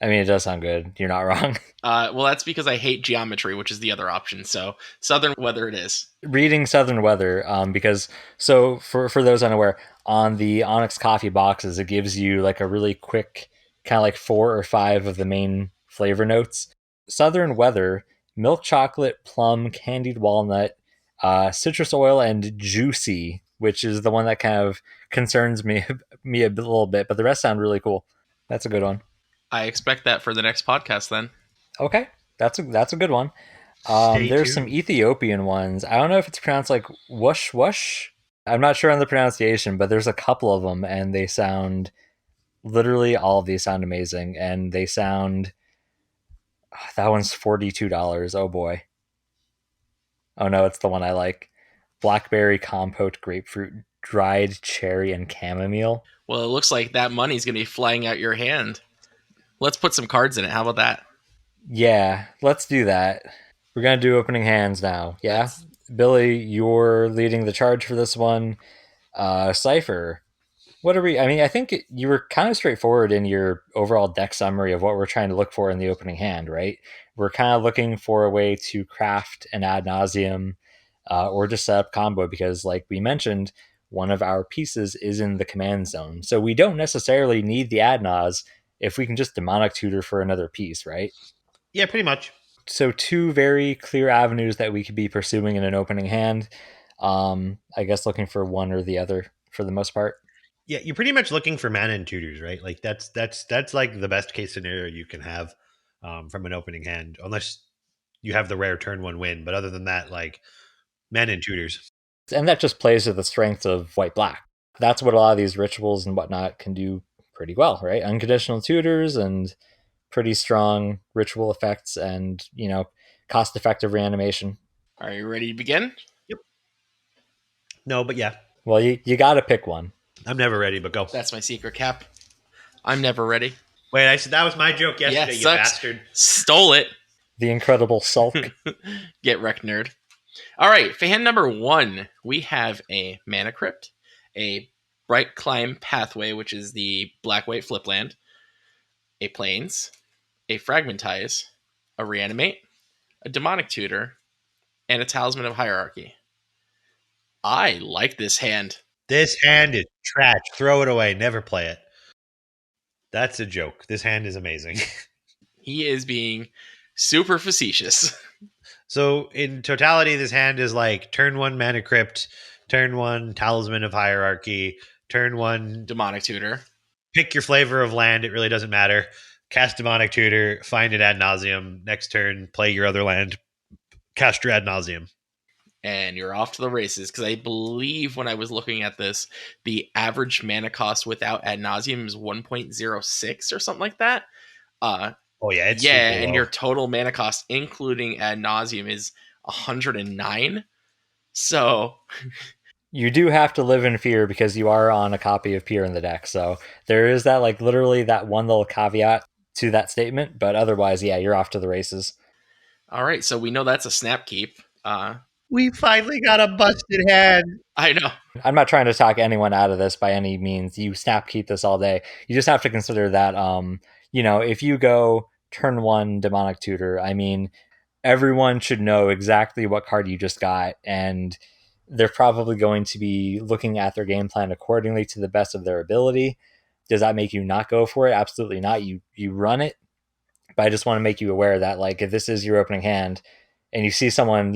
I mean, it does sound good. You're not wrong. Well, that's because I hate geometry, which is the other option. So Southern Weather it is. Reading Southern Weather, because so for those unaware, on the Onyx Coffee boxes, it gives you like a really quick kind of like 4 or 5 of the main flavor notes. Southern Weather, milk chocolate, plum, candied walnut, citrus oil, and juicy, which is the one that kind of concerns me a little bit, but the rest sound really cool. That's a good one. I expect that for the next podcast then. Okay, that's a good one. There's some Ethiopian ones. I don't know if it's pronounced like whoosh whoosh. I'm not sure on the pronunciation, but there's a couple of them, and they sound literally all of these sound amazing, and they sound. That one's $42. Oh boy. Oh no, it's the one I like. Blackberry compote, grapefruit, dried cherry, and chamomile. Well, it looks like that money's going to be flying out your hand. Let's put some cards in it. How about that? Yeah, let's do that. We're going to do opening hands now. Yeah? Billy, you're leading the charge for this one. Cypher, what are we... I mean, I think you were kind of straightforward in your overall deck summary of what we're trying to look for in the opening hand, right? We're kind of looking for a way to craft an ad nauseum or just set up combo because, like we mentioned, one of our pieces is in the command zone. So we don't necessarily need the ad nause if we can just demonic tutor for another piece, right? Yeah, pretty much. So 2 very clear avenues that we could be pursuing in an opening hand. I guess looking for one or the other for the most part. Yeah, you're pretty much looking for mana and tutors, right? Like that's like the best case scenario you can have from an opening hand, unless you have the rare turn 1 win. But other than that, like mana and tutors. And that just plays to the strength of white black. That's what a lot of these rituals and whatnot can do pretty well, right? Unconditional tutors and pretty strong ritual effects and, cost effective reanimation. Are you ready to begin? Yep. No, but yeah. Well, you got to pick one. I'm never ready, but go. That's my secret, Cap. I'm never ready. Wait, I said that was my joke yesterday, you bastard. Stole it. The incredible sulk. Get wrecked, nerd. All right, for hand number 1, we have a Mana Crypt, a Bright Climb Pathway, which is the black-white flip land, a Plains, a Fragmentize, a Reanimate, a Demonic Tutor, and a Talisman of Hierarchy. I like this hand. This hand is trash. Throw it away. Never play it. That's a joke. This hand is amazing. He is being super facetious. So in totality, this hand is like turn one Mana Crypt, turn one Talisman of Hierarchy, turn one Demonic Tutor. pick your flavor of land. It really doesn't matter. Cast Demonic Tutor, find it ad nauseum. Next turn, play your other land, cast your ad nauseum. And you're off to the races. Because I believe when I was looking at this, the average mana cost without ad nauseum is 1.06 or something like that. Oh yeah, it's Yeah, super and low. your total mana cost, including ad nauseum, is 109. So, You do have to live in fear because you are on a copy of Peer in the deck. So there is that, like, literally that one little caveat to that statement. But otherwise, yeah, you're off to the races. all right. So we know that's a snap keep. We finally got a busted hand. I know. I'm not trying to talk anyone out of this by any means. You snap keep this all day. You just have to consider that, if you go turn one Demonic Tutor, I mean, everyone should know exactly what card you just got, and they're probably going to be looking at their game plan accordingly to the best of their ability. Does that make you not go for it? Absolutely not. You run it, but I just want to make you aware that, like, if this is your opening hand and you see someone,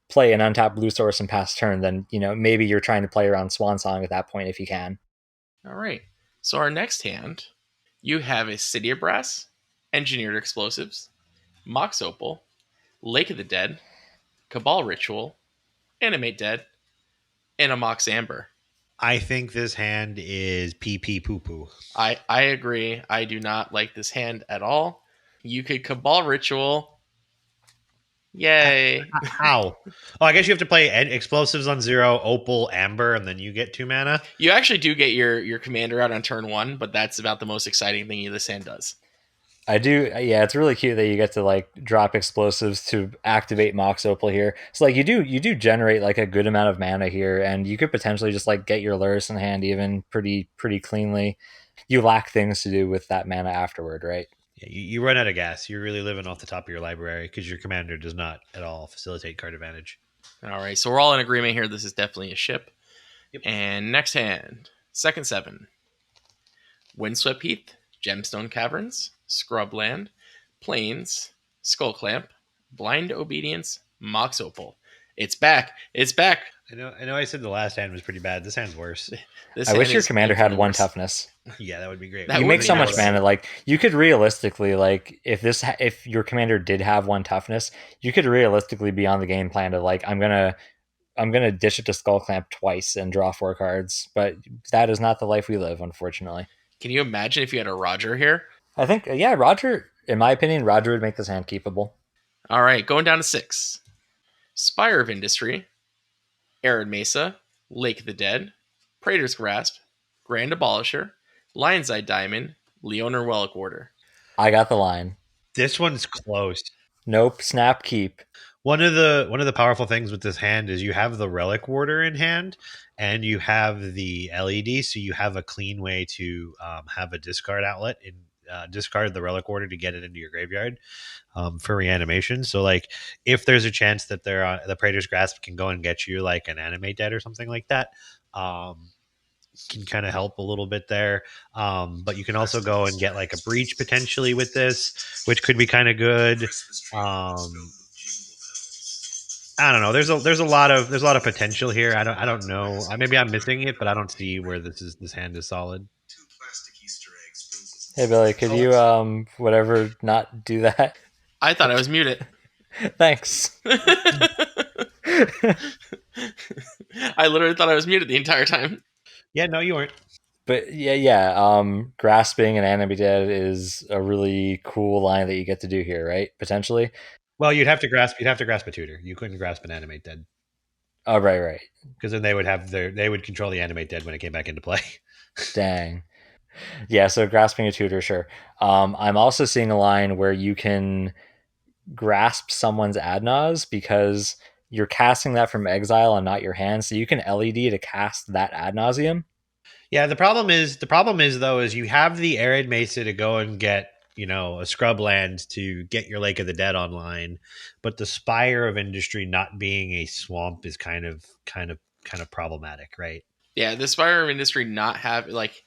play an untapped blue source and pass turn, then maybe you're trying to play around Swan Song at that point if you can. All right. So our next hand, you have a City of Brass, Engineered Explosives, Mox Opal, Lake of the Dead, Cabal Ritual, Animate Dead, and a Mox Amber. I think this hand is pee pee poo poo. I agree. I do not like this hand at all. You could Cabal Ritual. Yay. How? Oh, I guess you have to play explosives on 0, opal, amber, and then you get 2 mana. You actually do get your commander out on turn 1, but that's about the most exciting thing this hand does. I do, yeah. It's really cute that you get to, like, drop explosives to activate Mox Opal here. So, like, you do generate, like, a good amount of mana here, and you could potentially just, like, get your Lurrus in hand even pretty cleanly. You lack things to do with that mana afterward, right? Yeah, you run out of gas. You're really living off the top of your library because your commander does not at all facilitate card advantage. All right, so we're all in agreement here. This is definitely a ship. Yep. And next hand, second 7. Windswept Heath, Gemstone Caverns, Scrubland, Plains, Skullclamp, Blind Obedience, Mox Opal. It's back. It's back. I know. I said the last hand was pretty bad. This hand's worse. This I hand wish your is commander had infinitely one worse. toughness. Yeah, that would be great. That You would make be so much nice. mana. Like, you could realistically, like, if your commander did have one toughness, you could realistically be on the game plan of, like, I'm gonna dish it to Skullclamp twice and draw 4 cards. But that is not the life we live, unfortunately. Can you imagine if you had a Roger here? I think, yeah, Roger. In my opinion, Roger would make this hand keepable. All right, going down to 6. Spire of Industry, Arid Mesa, Lake of the Dead, Praetor's Grasp, Grand Abolisher, Lion's Eye Diamond, Leoner Wellick Order. I got the line. This one's close. Nope. Snap keep. One of the powerful things with this hand is you have the relic warder in hand, and you have the LED, so you have a clean way to have a discard outlet and discard the relic warder to get it into your graveyard for reanimation. So, like, if there's a chance that they're on the Praetor's Grasp can go and get you like an animate dead or something like that, can kind of help a little bit there. But you can also go and get like a breach potentially with this, which could be kind of good. I don't know. There's a lot of potential here. I don't know. Maybe I'm missing it, but I don't see where this hand is solid. Hey, Billy, could you whatever not do that? I thought I was muted. Thanks. I literally thought I was muted the entire time. Yeah, no, you weren't. But yeah. Grasping and Anime Dead is a really cool line that you get to do here, right? Potentially. Well, you'd have to grasp a tutor. You couldn't grasp an animate dead Oh, right. because then they would control the animate dead when it came back into play. Dang. Yeah, so grasping a tutor, sure. I'm also seeing a line where you can grasp someone's Adnaz because you're casting that from exile and not your hand, so you can LED to cast that ad nauseum. Yeah, the problem is though is you have the Arid Mesa to go and get a scrub land to get your Lake of the Dead online, but the Spire of Industry not being a swamp is kind of problematic, right? Yeah, the Spire of Industry not have, like,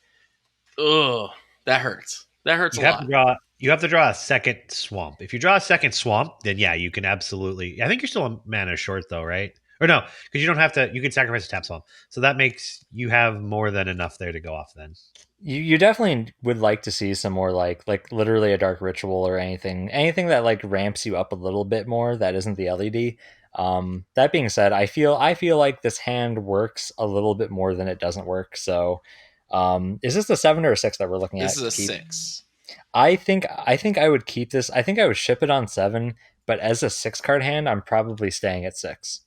ugh, that hurts. That hurts a lot. You have to draw a second swamp. If you draw a second swamp, then yeah, you can absolutely. I think you're still a mana short though, right? Or no, because you don't have to. You can sacrifice a tap swamp, so that makes you have more than enough there to go off. Then You definitely would like to see some more like literally a dark ritual or anything that like ramps you up a little bit more that isn't the LED. That being said, I feel like this hand works a little bit more than it doesn't work. So, is this the 7 or a 6 that we're looking This at is to a keep? 6. I think I would keep this. I think I would ship it on 7, but as a 6 card hand, I'm probably staying at 6.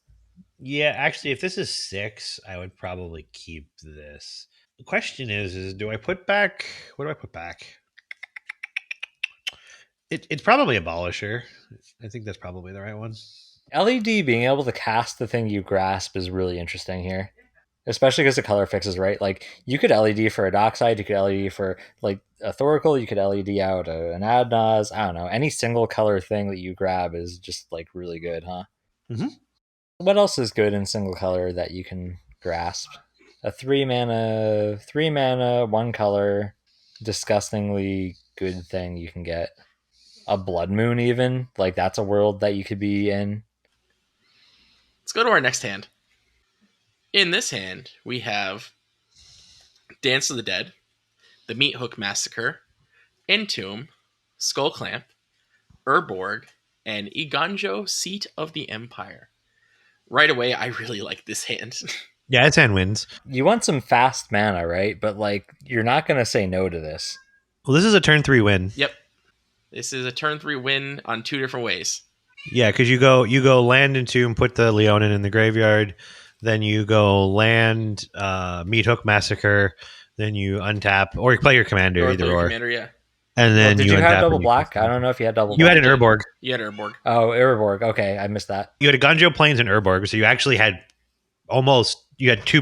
yeah, actually, if this is 6, I would probably keep this. The question is do I put back? What do I put back? It's probably Abolisher. I think that's probably the right one. LED being able to cast the thing you grasp is really interesting here, especially because the color fixes, right? Like you could LED for a Dockside, you could LED for like a Thoracle, you could LED out an Adnaz. I don't know. Any single color thing that you grab is just like really good, huh? Mm-hmm. What else is good in single color that you can grasp? A 3 mana, 1 color, disgustingly good thing you can get. A Blood Moon, even like that's a world that you could be in. Let's go to our next hand. In this hand, we have Dance of the Dead, the Meat Hook Massacre, Entomb, Skull Clamp, Urborg, and Iganjo, Seat of the Empire. Right away, I really like this hand. Yeah, it's hand wins. You want some fast mana, right? But like you're not gonna say no to this. Well, this is a turn 3 win. Yep. This is a turn 3 win on 2 different ways. Yeah, because you go land into and put the Leonin in the graveyard, then you go land Meat Hook Massacre, then you untap or you play your commander Or either player or, commander, yeah. and Well, then did you you have untap double and you black? I don't know if you had double you black. had an Urborg. You had Urborg. Oh, Ereborg. Okay, I missed that. You had a Gunjo Plains and Urborg, so you actually had you had two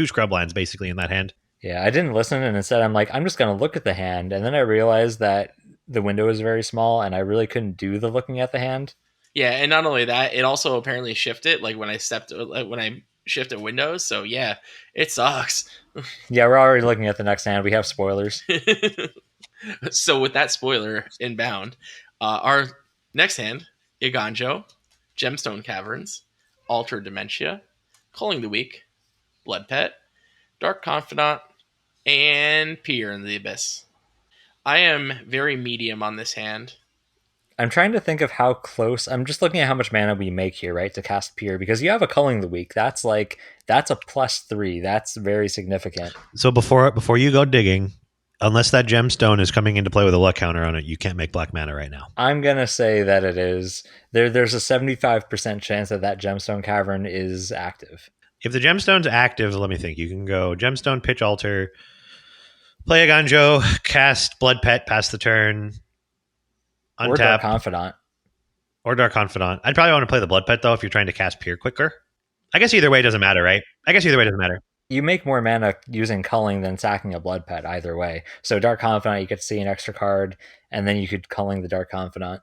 scrub lands basically in that hand. Yeah, I didn't listen, and instead I'm like, I'm just gonna look at the hand, and then I realized that the window is very small, and I really couldn't do the looking at the hand. Yeah, and not only that, it also apparently shifted like when I shifted windows. So yeah, it sucks. Yeah, we're already looking at the next hand. We have spoilers. So with that spoiler inbound, our next hand, Iganjo, Gemstone Caverns, Altered Dementia, Culling the Weak, Blood Pet, Dark Confidant, and Peer in the Abyss. I am very medium on this hand. I'm trying to think of how close. I'm just looking at how much mana we make here, right, to cast Peer, because you have a Culling the Weak. That's a +3. That's very significant. So before you go digging, unless that gemstone is coming into play with a luck counter on it, you can't make black mana right now. I'm gonna say that it is. There's a 75% chance that Gemstone Cavern is active. If the gemstone's active, let me think. You can go gemstone, pitch altar, play a Ganjo, cast Blood Pet, pass the turn, untap, Or Dark Confidant. or Dark Confidant. I'd probably want to play the Blood Pet though if you're trying to cast Peer quicker. I guess either way doesn't matter, right? I guess either way doesn't matter. You make more mana using Culling than sacking a Blood Pet either way. So Dark Confidant, you get to see an extra card, and then you could Culling the Dark Confidant.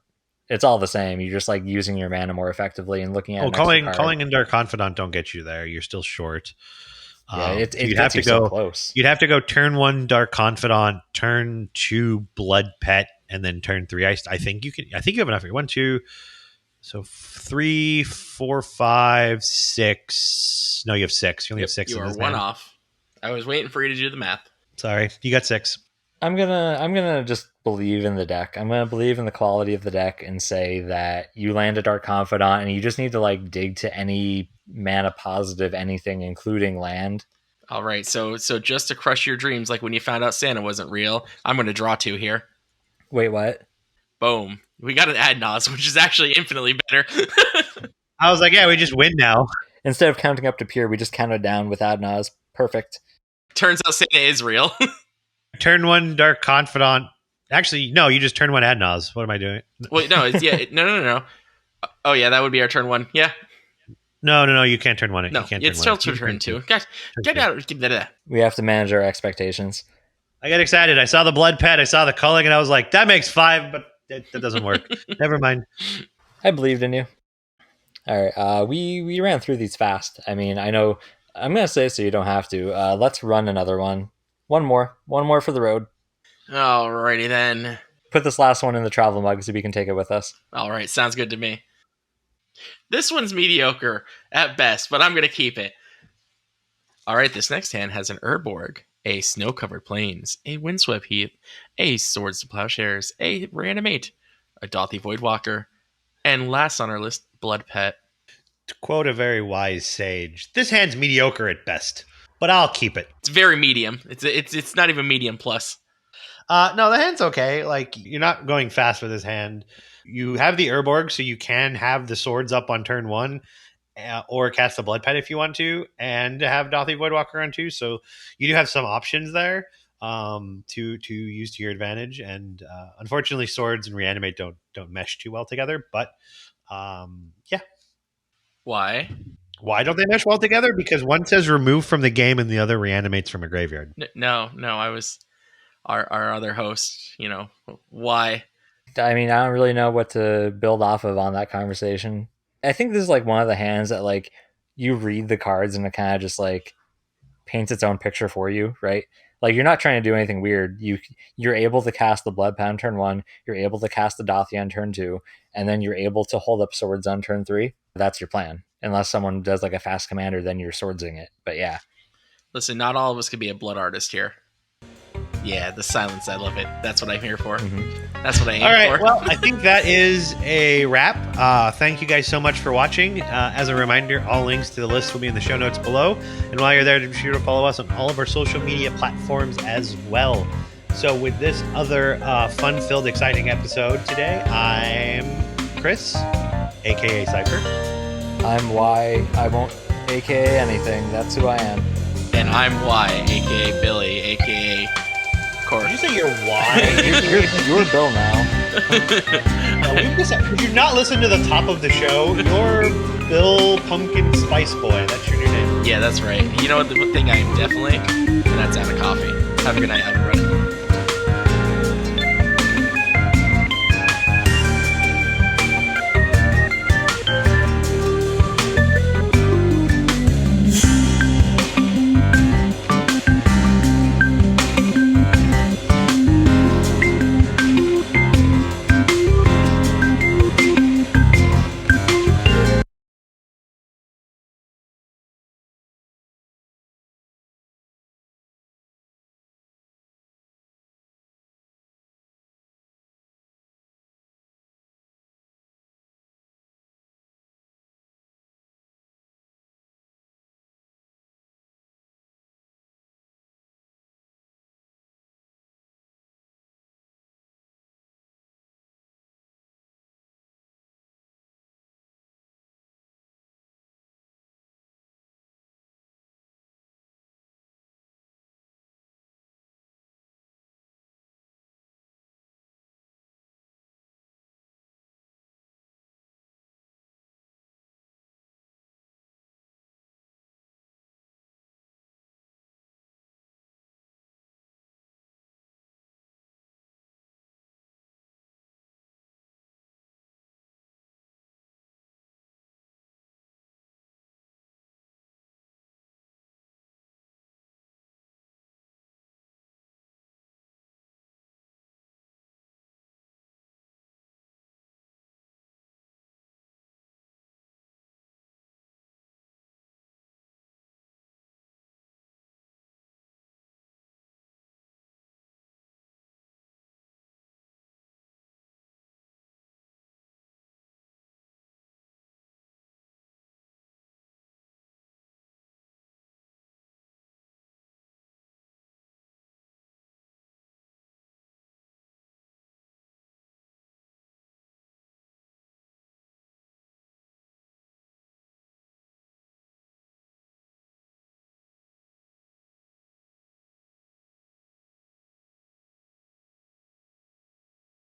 It's all the same. You're just like using your mana more effectively and looking at. Calling and Dark Confidant don't get you there. You're still short. Yeah, it you'd have to gets you go so close. You'd have to go turn 1 Dark Confidant, turn 2 Blood Pet, and then turn 3. I think you can. I think you have enough. 1, 2. So 3, 4, 5, 6. No, you have 6. You only have 6. You in are this one hand. off. I was waiting for you to do the math. Sorry, you got 6. I'm gonna just believe in the deck. I'm gonna believe in the quality of the deck and say that you land a Dark Confidant and you just need to like dig to any mana positive anything, including land. All right, so just to crush your dreams, like when you found out Santa wasn't real, I'm going to draw 2 here. Wait, what? Boom. We got an Adnaz, which is actually infinitely better. I was like, yeah, we just win now. Instead of counting up to Peer, we just counted down with Adnaz. Perfect. Turns out Santa is real. Turn 1 Dark Confidant. Actually, no, you just turn 1 Adnaz. What am I doing? Wait, no, no. Oh yeah, that would be our turn 1. Yeah. No, you can't turn 1. No, you can't it's turn still 1. turn 2. Guys, get out. We have to manage our expectations. I got excited. I saw the Blood Pet. I saw the culling, and I was like, that makes 5, but that doesn't work. Never mind. I believed in you. All right, we ran through these fast. I mean, I know I'm gonna say so you don't have to. Let's run another one. One more for the road. Alrighty then. put this last one in the travel mug so we can take it with us. All right, sounds good to me. This one's mediocre at best, but I'm going to keep it. All right, this next hand has an Urborg, a snow-covered plains, a windswept heath, a swords to plowshares, a reanimate, a Dothy Voidwalker, and last on our list, Blood Pet. To quote a very wise sage, this hand's mediocre at best, but I'll keep it. It's very medium. It's not even medium plus. No, the hand's okay. Like, you're not going fast with this hand. You have the Urborg, so you can have the swords up on turn 1, or cast the Blood Pet if you want to, and have Dothy Voidwalker on 2. So you do have some options there to use to your advantage. And unfortunately, swords and reanimate don't mesh too well together. But yeah. Why? Why don't they mesh well together? Because one says remove from the game and the other reanimates from a graveyard. No, I was our other host. Why? I mean, I don't really know what to build off of on that conversation. I think this is like one of the hands that like you read the cards and it kind of just like paints its own picture for you, right? Like you're not trying to do anything weird. You're able to cast the Blood Pet on turn 1. You're able to cast the Dothy on turn 2, and then you're able to hold up swords on turn 3. That's your plan. Unless someone does like a fast commander, then you're swordsing it. But yeah. Listen, not all of us could be a blood artist here. Yeah, the silence, I love it. That's what I'm here for. Mm-hmm. That's what I aim for. All right, for. well, I think that is a wrap. Thank you guys so much for watching. As a reminder, all links to the list will be in the show notes below. And while you're there, be sure to follow us on all of our social media platforms as well. So with this other fun-filled, exciting episode today, I'm Chris, a.k.a. Cypher. I'm Y. I won't a.k.a. anything. That's who I am. And I'm Y, a.k.a. Billy, a.k.a. Kor. Did you say you're Y? You're Bill now. Did you not listen to the top of the show? You're Bill Pumpkin Spice Boy. That's your new name. Yeah, that's right. You know what? The thing I am definitely, and that's out of coffee. Have a good night, everybody.